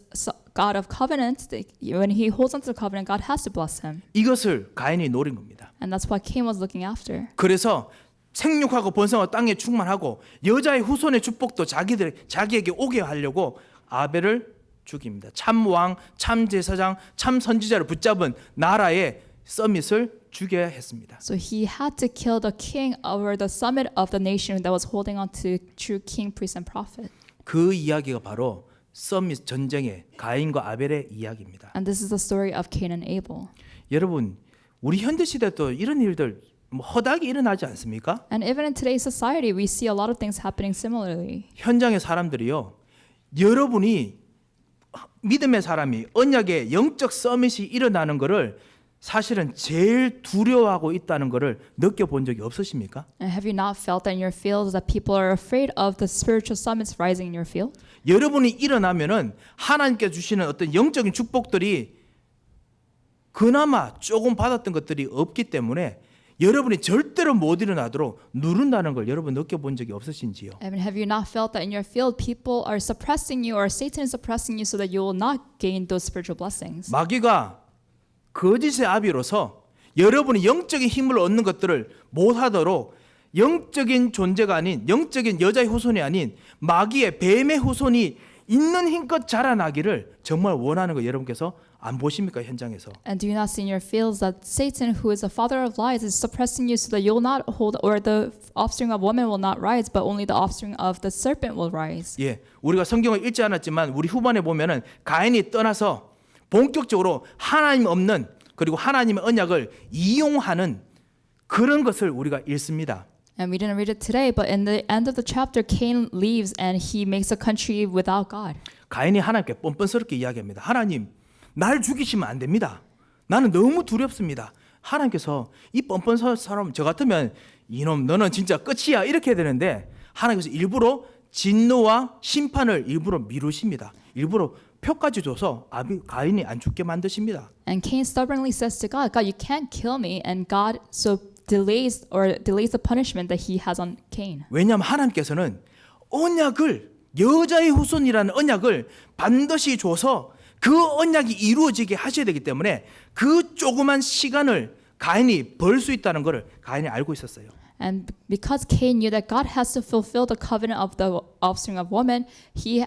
God of covenant, when he holds onto the covenant, God has to bless him. 이것을 가인이 노린 겁니다. And that's what Cain was looking after. 그래서 생육하고 번성하고 땅에 충만하고 여자의 후손의 축복도 자기에게 오게 하려고 아벨을 죽입니다. 참 왕, 참 제사장, 참 선지자를 붙잡은 나라의 서밋을 죽여야 했습니다. So he had to kill the king over the summit of the nation that was holding on to true king, priest, and prophet. 그 이야기가 바로 서밋 전쟁의 가인과 아벨의 이야기입니다. And this is the story of Cain and Abel. 여러분, 우리 현대 시대도 이런 일들 허다하게 일어나지 않습니까? And even in today's society, we see a lot of things happening similarly. 현장의 사람들이요, 여러분이 믿음의 사람이 언약의 영적 서밋이 일어나는 것을 사실은 제일 두려워하고 있다는 것을 느껴본 적이 없으십니까? And have you not felt that in your fields that people are afraid of the spiritual summits rising in your field? 여러분이 일어나면은 하나님께 주시는 어떤 영적인 축복들이 그나마 조금 받았던 것들이 없기 때문에 여러분이 절대로 못 일어나도록 누른다는 걸 여러분 느껴본 적이 없으신지요? And have you not felt that in your field people are suppressing you or Satan is suppressing you so that you will not gain those spiritual blessings? 마귀가 거짓의 아비로서 여러분이 영적인 힘을 얻는 것들을 못하도록 영적인 존재가 아닌 영적인 여자의 후손이 아닌 마귀의 뱀의 후손이 있는 힘껏 자라나기를 정말 원하는 거 여러분께서 안 보십니까 현장에서? And do you not see in your fields that Satan, who is the father of lies, is suppressing you so that you'll not hold, or the offspring of woman will not rise, but only the offspring of the serpent will rise? 예, 우리가 성경을 읽지 않았지만 우리 후반에 보면은 가인이 떠나서 본격적으로 하나님 없는 그리고 하나님의 언약을 이용하는 그런 것을 우리가 읽습니다. And we didn't read it today, but in the end of the chapter, Cain leaves and he makes a country without God. 가인이 하나님께 뻔뻔스럽게 이야기합니다. 하나님, 날 죽이시면 안 됩니다. 나는 너무 두렵습니다. 하나님께서 이 뻔뻔한 사람 저 같으면 이놈 너는 진짜 끝이야 이렇게 해야 되는데 하나님께서 일부러 진노와 심판을 일부러 미루십니다. 일부러 표까지 줘서 가인이 안 죽게 만드십니다. And Cain stubbornly says to God, God, you can't kill me. And God so delays the punishment that he has on Cain. 왜냐하면 하나님께서는 언약을 여자의 후손이라는 언약을 반드시 줘서 그 언약이 이루어지게 하셔야 되기 때문에 그 조그만 시간을 가인이 벌 수 있다는 것을 가인이 알고 있었어요. And because Cain knew that God has to fulfill the covenant of the offspring of woman, Cain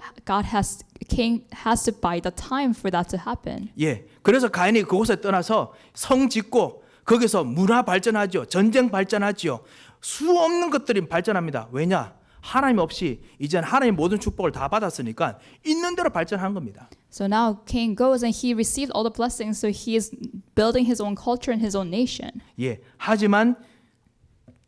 has to buy the time for that to happen. 예, 그래서 가인이 그곳에 떠나서 성 짓고 거기서 문화 발전하죠, 전쟁 발전하죠, 수 없는 것들이 발전합니다. 왜냐? 하나님 없이 이제 하나님 모든 축복을 다 받았으니까 있는 대로 발전한 겁니다. So now Cain goes and he received all the blessings, so he is building his own culture and his own nation. 예, 하지만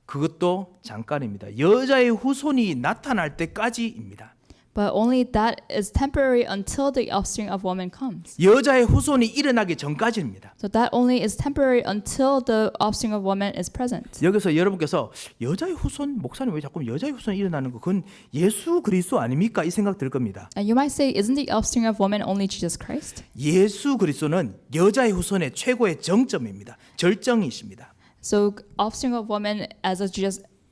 그것도 잠깐입니다. 여자의 후손이 나타날 때까지입니다. But only that is temporary until the offspring of woman comes. 여자의 후손이 일어나기 전까지입니다. So that only is temporary until the offspring of woman is present. 여기서 여러분께서 여자의 후손 목사님 왜 자꾸 여자의 후손이 일어나는 거 그건 예수 그리스도 아닙니까? 이 생각 들 겁니다. And you might say, isn't the offspring of woman only Jesus Christ? 예수 그리스도는 여자의 후손의 최고의 정점입니다. 절정이십니다. So offspring of woman as a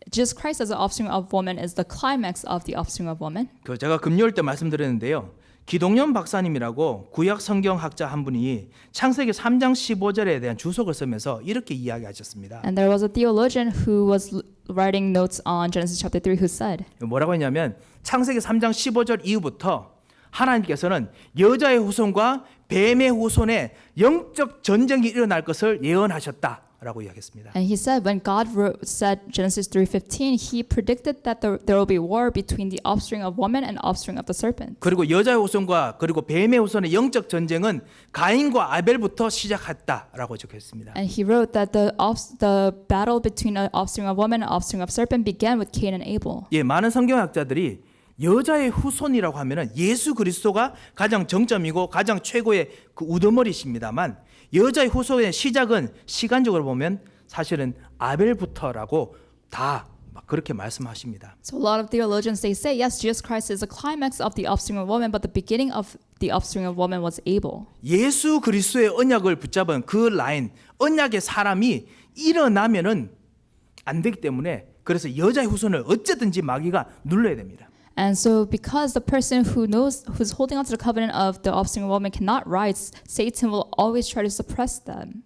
Jesus Christ as an offspring of woman is the climax of the offspring of woman. 그 제가 금요일 때 말씀드렸는데요. 기동연 박사님이라고 구약 성경학자 한 분이 창세기 3장 15절에 대한 주석을 쓰면서 이렇게 이야기하셨습니다. And there was a theologian who was writing notes on Genesis chapter 3 who said, 뭐라고 했냐면 창세기 3장 15절 이후부터 하나님께서는 여자의 후손과 뱀의 후손의 영적 전쟁이 일어날 것을 예언하셨다라고 이야기했습니다. and he said when God said Genesis 3:15, he predicted that there will be war between the offspring of woman and offspring of the serpent. 그리고 여자의 후손과 그리고 뱀의 후손의 영적 전쟁은 가인과 아벨부터 시작했다라고 적혔습니다. And he wrote that the battle between the offspring of woman and offspring of serpent began with Cain and Abel. 예, 많은 성경학자들이 여자의 후손이라고 하면은 예수 그리스도가 가장 정점이고 가장 최고의 그 우두머리십니다만 여자의 후손의 시작은 시간적으로 보면 사실은 아벨부터라고 다 막 그렇게 말씀하십니다. So a lot of theologians they say yes, Jesus Christ is the climax of the offspring of woman, but the beginning of the offspring of woman was Abel. 예수 그리스도의 언약을 붙잡은 그 라인, 언약의 사람이 일어나면은 안 되기 때문에 그래서 여자의 후손을 어쨌든지 마귀가 눌러야 됩니다. And so because the person who's holding on to the covenant of the offspring of woman cannot rise, Satan will always try to suppress them.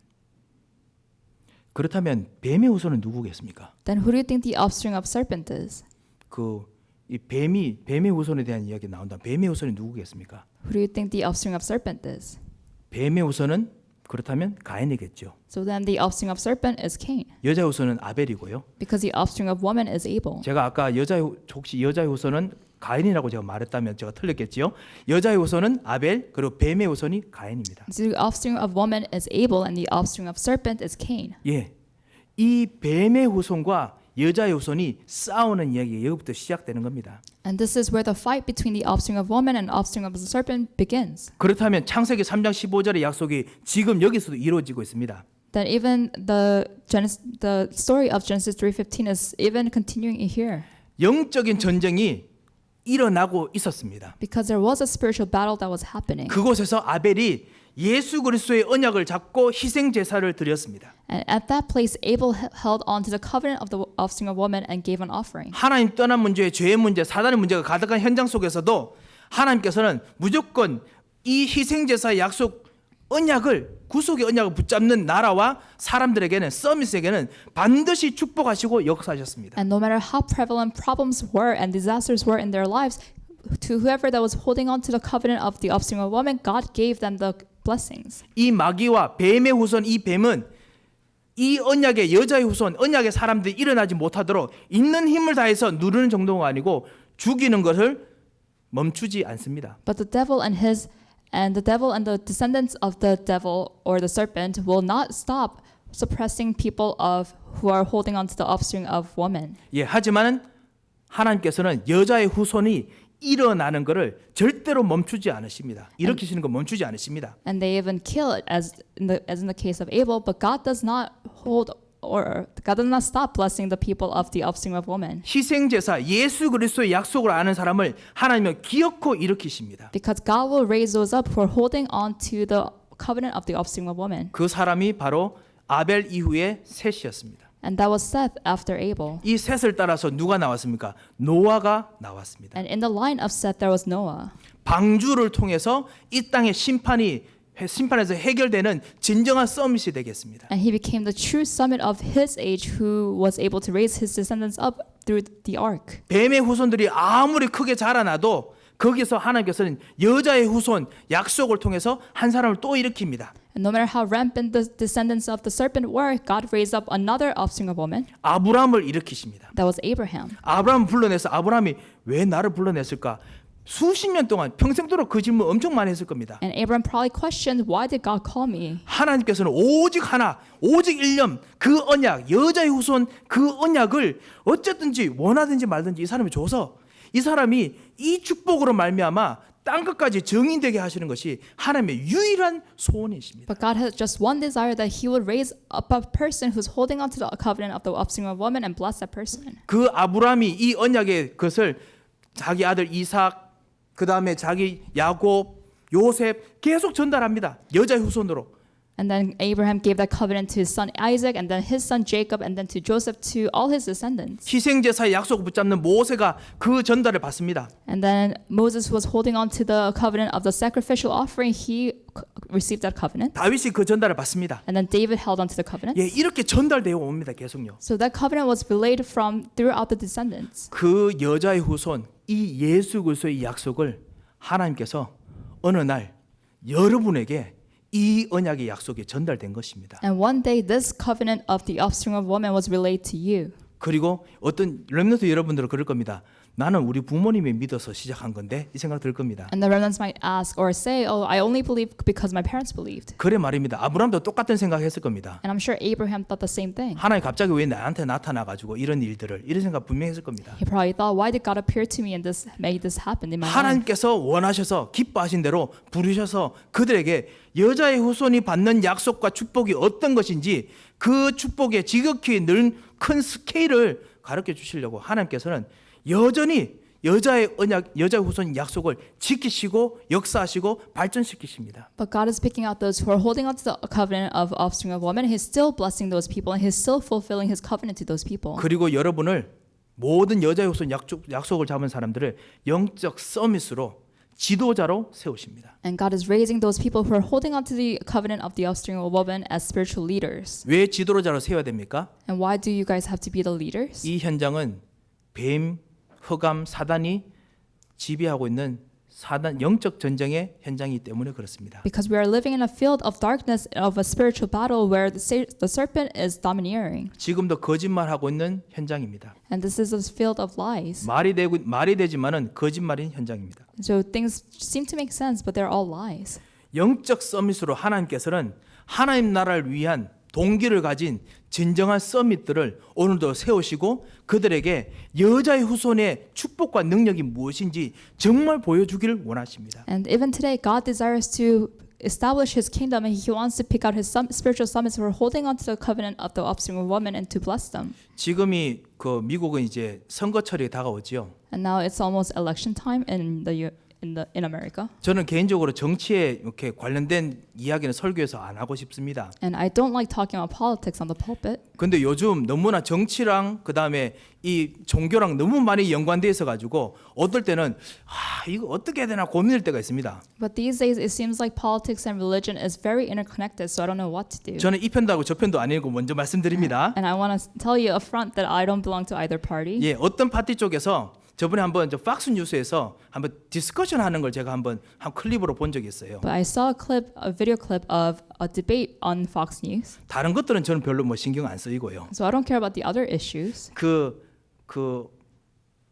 그렇다면 뱀의 후손은 누구겠습니까? Then who do you think the offspring of serpent is? 이 뱀의 후손에 대한 이야기 나온다. 뱀의 후손이 누구겠습니까? Who do you think the offspring of serpent is? 뱀의 후손은 그렇다면 가인이겠죠. So then the offspring of serpent is Cain, 여자 후손은 아벨이고요. because the offspring of woman is Abel. 제가 아까 혹시 여자의 후손은 가인이라고 제가 말했다면 제가 틀렸겠지요. 여자의 후손은 아벨 그리고 뱀의 후손이 가인입니다. So the offspring of woman is Abel, and the offspring of serpent is Cain. 예, 이 뱀의 후손과 여자의 후손이 싸우는 이야기가 여기부터 시작되는 겁니다. And this is where the fight between the offspring of woman and offspring of the serpent begins. 그렇다면 창세기 3장 15절의 약속이 지금 여기서도 이루어지고 있습니다. That even the story of Genesis 3:15 is even continuing here. 영적인 전쟁이 일어나고 있었습니다. Because there was a spiritual battle that was happening. 그곳에서 아벨이 예수 그리스도의 언약을 잡고 희생 제사를 드렸습니다. And at that place, Abel held on to the covenant of the offspring of woman and gave an offering. 하나님 떠난 문제, 죄의 문제, 사단의 문제가 가득한 현장 속에서도 하나님께서는 무조건 이 희생 제사의 약속 언약을 구속의 언약을 붙잡는 나라와 사람들에게는 서밋에게는 반드시 축복하시고 역사하셨습니다. And no matter how prevalent problems were and disasters were in their lives, to whoever that was holding on to the covenant of the offspring of woman, God gave them the blessings. 이 마귀와 뱀의 후손 이 뱀은 이 언약의 여자의 후손 언약의 사람들이 일어나지 못하도록 있는 힘을 다해서 누르는 정도가 아니고 죽이는 것을 멈추지 않습니다. But the devil and the descendants of the devil or the serpent will not stop suppressing people of who are holding on to the offspring of woman. 예, 하지만은 하나님께서는 여자의 후손이 일어나는 것을 절대로 멈추지 않으십니다. 일으키시는 거 멈추지 않으십니다. And they even kill it as in the case of Abel, but God does not stop blessing the people of the offspring of woman. 희생 제사 예수 그리스도의 약속을 아는 사람을 하나님은 기어코 일으키십니다. Because God will raise those up who are holding on to the covenant of the offspring of woman. 그 사람이 바로 아벨 이후의 셋이었습니다. And that was Seth after Abel. 이 셋을 따라서 누가 나왔습니까? 노아가 나왔습니다. And in the line of Seth there was Noah. 방주를 통해서 이 땅의 심판에서 해결되는 진정한 서밋이 되겠습니다. And he became the true summit of his age who was able to raise his descendants up through the ark. 뱀의 후손들이 아무리 크게 자라나도 거기서 하나님께서는 여자의 후손 약속을 통해서 한 사람을 또 일으킵니다. And no matter how rampant the descendants of the serpent were, God raised up another offspring of woman. 아브라함을 일으키십니다. That was Abraham. 아브라함을 불러내서 아브라함이 왜 나를 불러냈을까? 수십 년 동안 평생도록 그 질문 엄청 많이 했을 겁니다. And Abraham probably questioned, why did God call me? 하나님께서는 오직 하나, 오직 일념, 그 언약, 여자의 후손 그 언약을 어쨌든지 원하든지 말든지 이 사람이 줘서 이 사람이 이 축복으로 말미암아 땅 끝까지 정인되게 하시는 것이 하나님의 유일한 소원이십니다. But God has just one desire that He would raise up a person who's holding on to the covenant of the offspring of woman and bless that person. 그 아브라함이 이 언약의 것을 자기 아들 이삭, 그 다음에 자기 야곱, 요셉 계속 전달합니다. 여자의 후손으로. And then Abraham gave that covenant to his son Isaac, and then his son Jacob, and then to Joseph, to all his descendants. 희생제사의 약속을 붙잡는 모세가 그 전달을 받습니다. And then Moses, who was holding on to the covenant of the sacrificial offering, he received that covenant. 다윗이 그 전달을 받습니다. And then David held on to the covenant. 예, 이렇게 전달되어 옵니다. 계속요. So that covenant was relayed from throughout the descendants. 그 여자의 후손, 이 예수 그리스도의 약속을 하나님께서 어느 날 여러분에게 이 언약의 약속이 전달된 것입니다. And one day, this covenant of the offspring of woman was relayed to you. 그리고 어떤 렘넌트 여러분들은 그럴 겁니다. 나는 우리 부모님이 믿어서 시작한 건데 이 생각 들 겁니다. And the remnants might ask or say, "Oh, I only believe because my parents believed." 그래 말입니다. 아브라함도 똑같은 생각했을 겁니다. And I'm sure Abraham thought the same thing. 하나님 갑자기 왜 나한테 나타나 가지고 이런 일들을 이런 생각 분명히 했을 겁니다. He probably thought, "Why did God appear to me and made this happen in my life?" 하나님께서 원하셔서 기뻐하신 대로 부르셔서 그들에게 여자의 후손이 받는 약속과 축복이 어떤 것인지 그 축복의 지극히 늘 큰 스케일을 가르쳐 주시려고 하나님께서는 여전히 여자의 언약, 여자의 후손 약속을 지키시고 역사하시고 발전시키십니다. But God is picking out those who are holding on to the covenant of offspring of woman. He's still blessing those people, and He's still fulfilling His covenant to those people. 그리고 여러분을 모든 여자의 후손 약속을 잡은 사람들을 영적 서밋으로 지도자로 세우십니다. And God is raising those people who are holding on to the covenant of the offspring of woman as spiritual leaders. 왜 지도자로 세워야 됩니까? And why do you guys have to be the leaders? 이 현장은 뱀, 흑암, 사단이 지배하고 있는 사단 영적 전쟁의 현장이기 때문에 그렇습니다. Because we are living in a field of darkness of a spiritual battle where the serpent is domineering. 지금도 거짓말하고 있는 현장입니다. And this is a field of lies. 말이 되지만은 거짓말인 현장입니다. So things seem to make sense, but they're all lies. 영적 서밋으로 하나님께서는 하나님 나라를 위한 동기를 가진 진정한 서밋들을 오늘도 세우시고 그들에게 여자의 후손의 축복과 능력이 무엇인지 정말 보여주기를 원하십니다. And even today, God desires to establish His kingdom, and He wants to pick out His spiritual summits who are holding on to the covenant of the offspring of woman and to bless them. 지금이 그 미국은 이제 선거철이 다가오지요. And now it's almost election time in America. 저는 개인적으로 정치에 이렇게 관련된 이야기는 설교에서 안 하고 싶습니다. And I don't like talking about politics on the pulpit. 근데 요즘 너무나 정치랑 그다음에 이 종교랑 너무 많이 연관돼 있어 가지고 어떨 때는 이거 어떻게 해야 되나 고민할 때가 있습니다. But these days it seems like politics and religion is very interconnected, so I don't know what to do. 저는 이 편도 하고 저 편도 아니고 먼저 말씀드립니다. And I want to tell you up front that I don't belong to either party. 예, 어떤 파티 쪽에서 저번에 한번 저 팍스 뉴스에서 한번 디스커션 하는 걸 제가 한번 한 클립으로 본 적이 있어요. But I saw a video clip of a debate on Fox News. 다른 것들은 저는 별로 뭐 신경 안 쓰이고요. So I don't care about the other issues. 그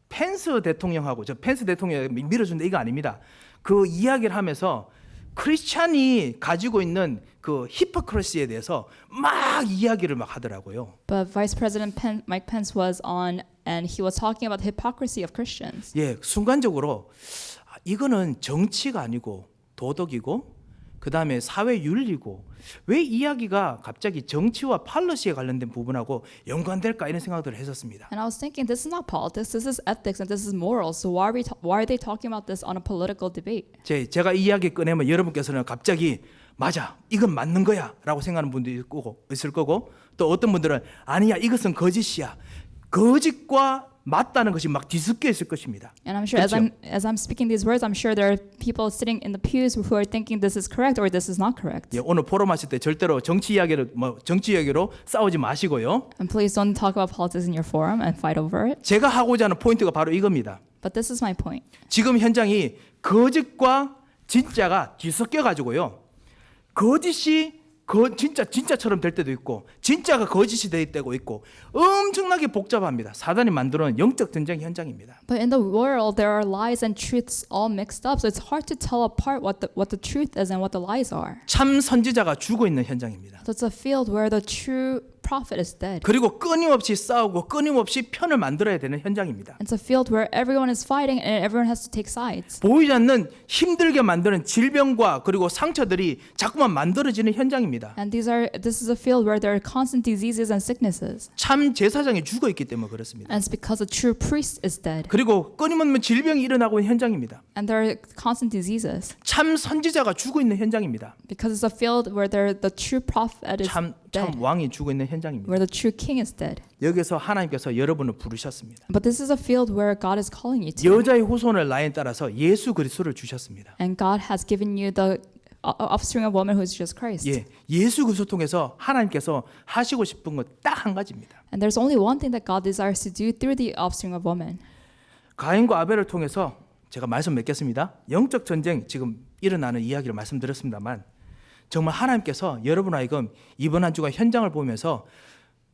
펜스 대통령하고 저 펜스 대통령이 밀어준다 이거 아닙니다. 그 이야기를 하면서 크리스찬이 가지고 있는 그 히포크리시에 대해서 막 이야기를 막 하더라고요. But Vice President Mike Pence was on, and he was talking about the hypocrisy of Christians. 예, 순간적으로 이거는 정치가 아니고 도덕이고 그 다음에 사회 윤리고 왜 이야기가 갑자기 정치와 팔러시에 관련된 부분하고 연관될까 이런 생각들을 했었습니다. And I was thinking, this is not politics, this is ethics, and this is morals. So why are they talking about this on a political debate? 제가 이 이야기 꺼내면 여러분께서는 갑자기 맞아, 이건 맞는 거야 라고 생각하는 분도 있을 거고 또 어떤 분들은 아니야, 이것은 거짓이야. 거짓과 맞다는 것이 막 뒤섞여 있을 것입니다. And I'm sure 그렇죠? as I'm speaking these words, I'm sure there are people sitting in the pews who are thinking this is correct or this is not correct. 예, 오늘 포럼 하실 때 절대로 정치 이야기로 싸우지 마시고요. And please don't talk about politics in your forum and fight over it. 제가 하고자 하는 포인트가 바로 이겁니다. But this is my point. 지금 현장이 거짓과 진짜가 뒤섞여 가지고요. 거짓이 진짜처럼 될 때도 있고 진짜가 거짓이 될 때도 있고 엄청나게 복잡합니다. 사단이 만들어놓은 영적 전쟁 현장입니다. But in the world, there are lies and truths all mixed up. So it's hard to tell apart what the truth is and what the lies are. 참 선지자가 죽어 있는 현장입니다. So it's a field where the true prophet is dead. 그리고 끊임없이 싸우고 끊임없이 편을 만들어야 되는 현장입니다. It's a field where everyone is fighting and everyone has to take sides. 보이지 않는 힘들게 만드는 질병과 그리고 상처들이 자꾸만 만들어지는 현장입니다. And this is a field where there are constant diseases and sicknesses. 참 제사장이 죽어 있기 때문에 그렇습니다. And it's because the true priest is dead. 그리고 끊임없는 질병이 일어나고 있는 현장입니다. And there are constant diseases. 참 선지자가 죽어 있는 현장입니다. Because it's a field where the true prophet is 참 dead. 왕이 죽어 있는 현장입니다. Where the true king is dead. 여기서 하나님께서 여러분을 부르셨습니다. But this is a field where God is calling you to. 여자의 후손을 라인에 따라서 예수 그리스도를 주셨습니다. And God has given you the offspring of woman who is Jesus Christ. 예, 예수 그리스도 통해서 하나님께서 하시고 싶은 것 딱 한 가지입니다. And there's only one thing that God desires to do through the offspring of woman. 가인과 아벨을 통해서 제가 말씀 맺겠습니다. 영적 전쟁 지금 일어나는 이야기를 말씀드렸습니다만 정말 하나님께서 여러분 하여금 이번 한 주간 현장을 보면서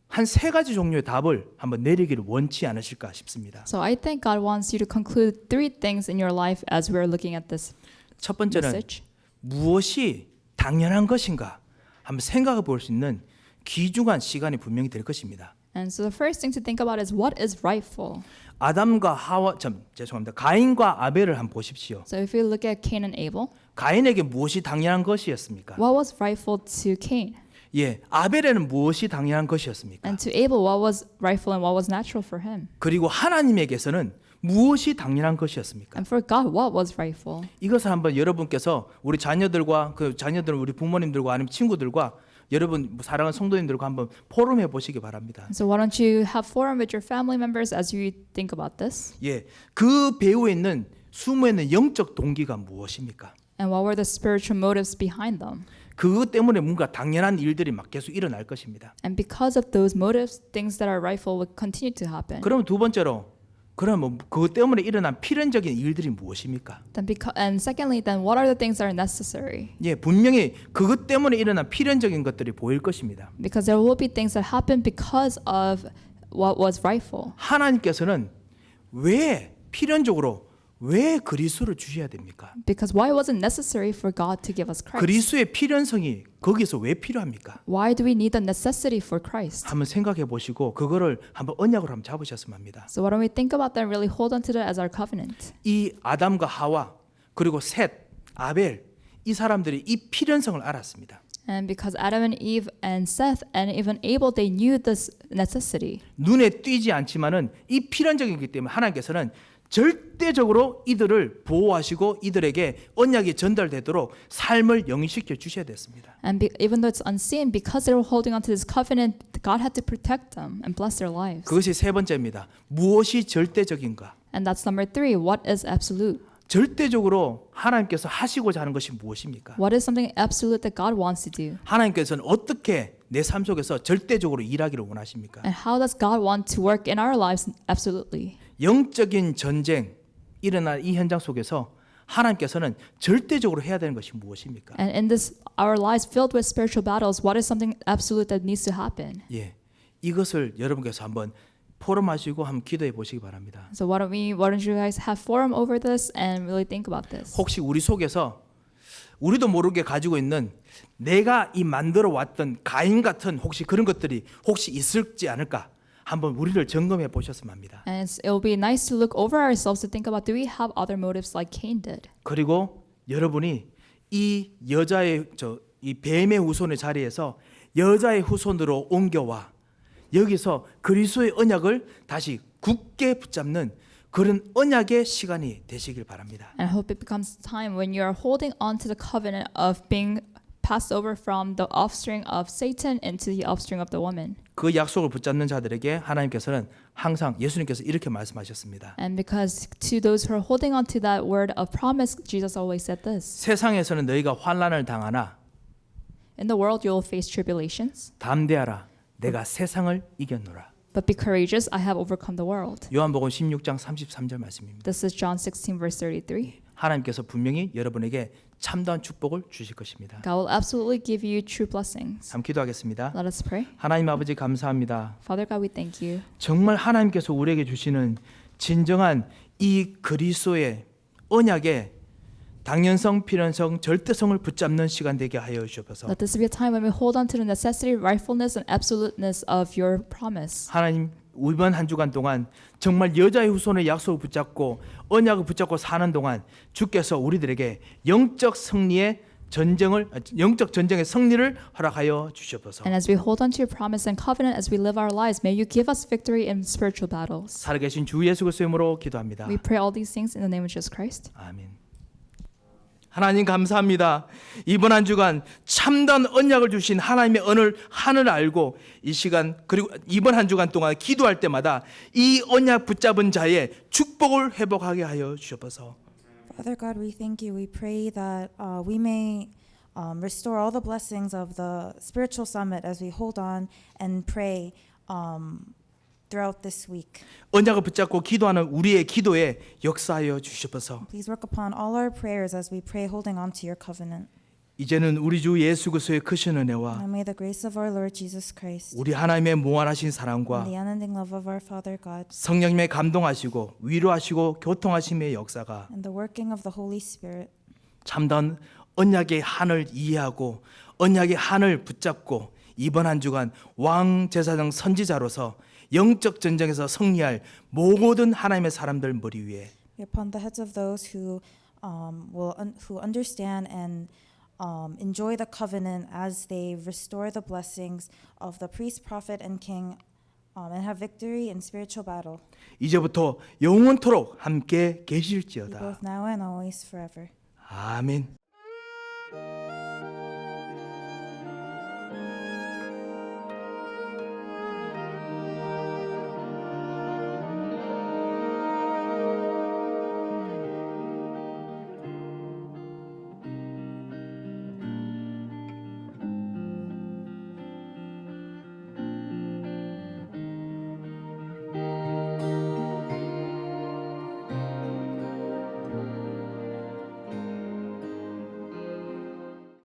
한 세 가지 종류의 답을 한번 내리기를 원치 않으실까 싶습니다. So I think God wants you to conclude three things in your life as we're looking at this 첫 번째는 message. 무엇이 당연한 것인가 한번 생각해 볼 수 있는 귀중한 시간이 분명히 될 것입니다. And so the first thing to think about is what is rightful. 가인과 아벨을 한번 보십시오. So if you look at Cain and Abel, 가인에게 무엇이 당연한 것이었습니까? what was rightful to Cain? 예, 아벨에는 무엇이 당연한 것이었습니까? And to Abel, what was rightful and what was natural for him? 그리고 하나님에게서는 무엇이 당연한 것이었습니까? And for God, what was rightful? 이것을 한번 여러분께서 우리 자녀들과 우리 부모님들과 아니면 친구들과 여러분 사랑하는 성도님들과 한번 포럼해 보시기 바랍니다. So why don't you have forum with your family members as you think about this? 예, 그 배후에 있는 숨어 있는 영적 동기가 무엇입니까? And what were the spiritual motives behind them? 그것 때문에 뭔가 당연한 일들이 막 계속 일어날 것입니다. And because of those motives, things that are rightful will continue to happen. 그럼 두 번째로 그럼 그것 때문에 일어난 필연적인 일들이 무엇입니까? And secondly, then what are the things that are necessary? 예, 분명히 그것 때문에 일어난 필연적인 것들이 보일 것입니다. Because there will be things that happen because of what was rightful. 하나님께서는 왜 필연적으로 왜 그리스도를 주셔야 됩니까? Because why was it necessary for God to give us Christ? 그리스도의 필연성이 거기서 왜 필요합니까? Why do we need the necessity for Christ? 한번 생각해 보시고 그거를 한번 언약으로 한번 잡으셨으면 합니다. So why don't we think about that and really hold on to that as our covenant? 이 아담과 하와 그리고 셋, 아벨 이 사람들이 이 필연성을 알았습니다. And because Adam and Eve and Seth and even Abel, they knew this necessity. 눈에 띄지 않지만은 이 필연적이기 때문에 하나님께서는 절대적으로 이들을 보호하시고 이들에게 언약이 전달되도록 삶을 영위시켜 주셔야 됐습니다. And even though it's unseen, because they were holding on to this covenant, God had to protect them and bless their lives. 그것이 세 번째입니다. 무엇이 절대적인가? And that's number three. What is absolute? 절대적으로 하나님께서 하시고자 하는 것이 무엇입니까? What is something absolute that God wants to do? 하나님께서는 어떻게 내 삶 속에서 절대적으로 일하기를 원하십니까? And how does God want to work in our lives absolutely? 영적인 전쟁 일어날 이 현장 속에서 하나님께서는 절대적으로 해야 되는 것이 무엇입니까? And in this, our lives filled with spiritual battles, what is something absolute that needs to happen? 예, 이것을 여러분께서 한번 포럼하시고 한번 기도해 보시기 바랍니다. So why don't you guys have forum over this and really think about this? 혹시 우리 속에서 우리도 모르게 가지고 있는 내가 이 만들어 왔던 가인 같은 혹시 그런 것들이 혹시 있을지 않을까? 한번 우리를 점검해 보셨으면 합니다. And it'll be nice to look over ourselves to think about, do we have other motives like Cain did? 그리고 여러분이 이 여자의 이 뱀의 후손의 자리에서 여자의 후손으로 옮겨와 여기서 그리스도의 언약을 다시 굳게 붙잡는 그런 언약의 시간이 되시길 바랍니다. And I hope it becomes time when you are holding on to the covenant of being passed over from the offspring of Satan into the offspring of the woman. 그 약속을 붙잡는 자들에게 하나님께서는 항상 예수님께서 이렇게 말씀하셨습니다. And because to those who are holding on to that word of promise, Jesus always said this. 세상에서는 너희가 환난을 당하나 In the world you will face tribulations, 담대하라 내가 세상을 이겼노라. but be courageous, I have overcome the world. 요한복음 16장 33절 말씀입니다. This is John 16 verse 33. 하나님께서 분명히 여러분에게 참다운 축복을 주실 것입니다. God will absolutely give you true blessings. 함 기도하겠습니다. Let us pray. 하나님 아버지 감사합니다. Father God, we thank you. 정말 하나님께서 우리에게 주시는 진정한 이 그리스도의 언약의 당연성, 필연성, 절대성을 붙잡는 시간 되게 하여 주옵소서. Let this be a time when we hold on to the necessity, rightfulness, and absoluteness of your promise. 하나님 이번 한 주간 동안 정말 여자의 후손의 약속을 붙잡고 언약을 붙잡고 사는 동안 주께서 우리들에게 영적 승리의 영적 전쟁의 승리를 허락하여 주시옵소서. And as we hold on to your promise and covenant as we live our lives, may you give us victory in spiritual battles. 살아계신 주 예수 그리스도의 이름으로 기도합니다. We pray all these things in the name of Jesus Christ. 아멘. 하나님 감사합니다. 이번 한 주간 참다운 언약을 주신 하나님의 하늘을 알고 이 시간 그리고 이번 한 주간 동안 기도할 때마다 이 언약 붙잡은 자의 축복을 회복하게 하여 주옵소서. Father God, we thank you. We pray that we may restore all the blessings of the spiritual summit as we hold on and pray throughout this week. 언약을 붙잡고 기도하는 우리의 기도에 역사하여 주시옵소서. Please work upon all our prayers as we pray holding on to your covenant. 이제는 우리 주 예수 그리스도의 크신 And 은혜와 may the grace of our Lord Jesus Christ 우리 하나님의 무한하신 and 사랑과 the unending love of our Father God 성령님의 감동하시고 위로하시고 교통하심의 역사가 and the working of the Holy Spirit 참다운 언약의 한을 이해하고 언약의 한을 붙잡고 이번 한 주간 왕 제사장 선지자로서 영적 전쟁에서 승리할 모든 하나님의 사람들 머리 위에 be upon the heads of those who who understand and enjoy the covenant as they restore the blessings of the priest, prophet, and king, and have victory in spiritual battle. 이제부터 영원토록 함께 Be 계실지어다. both now and always forever. 아멘.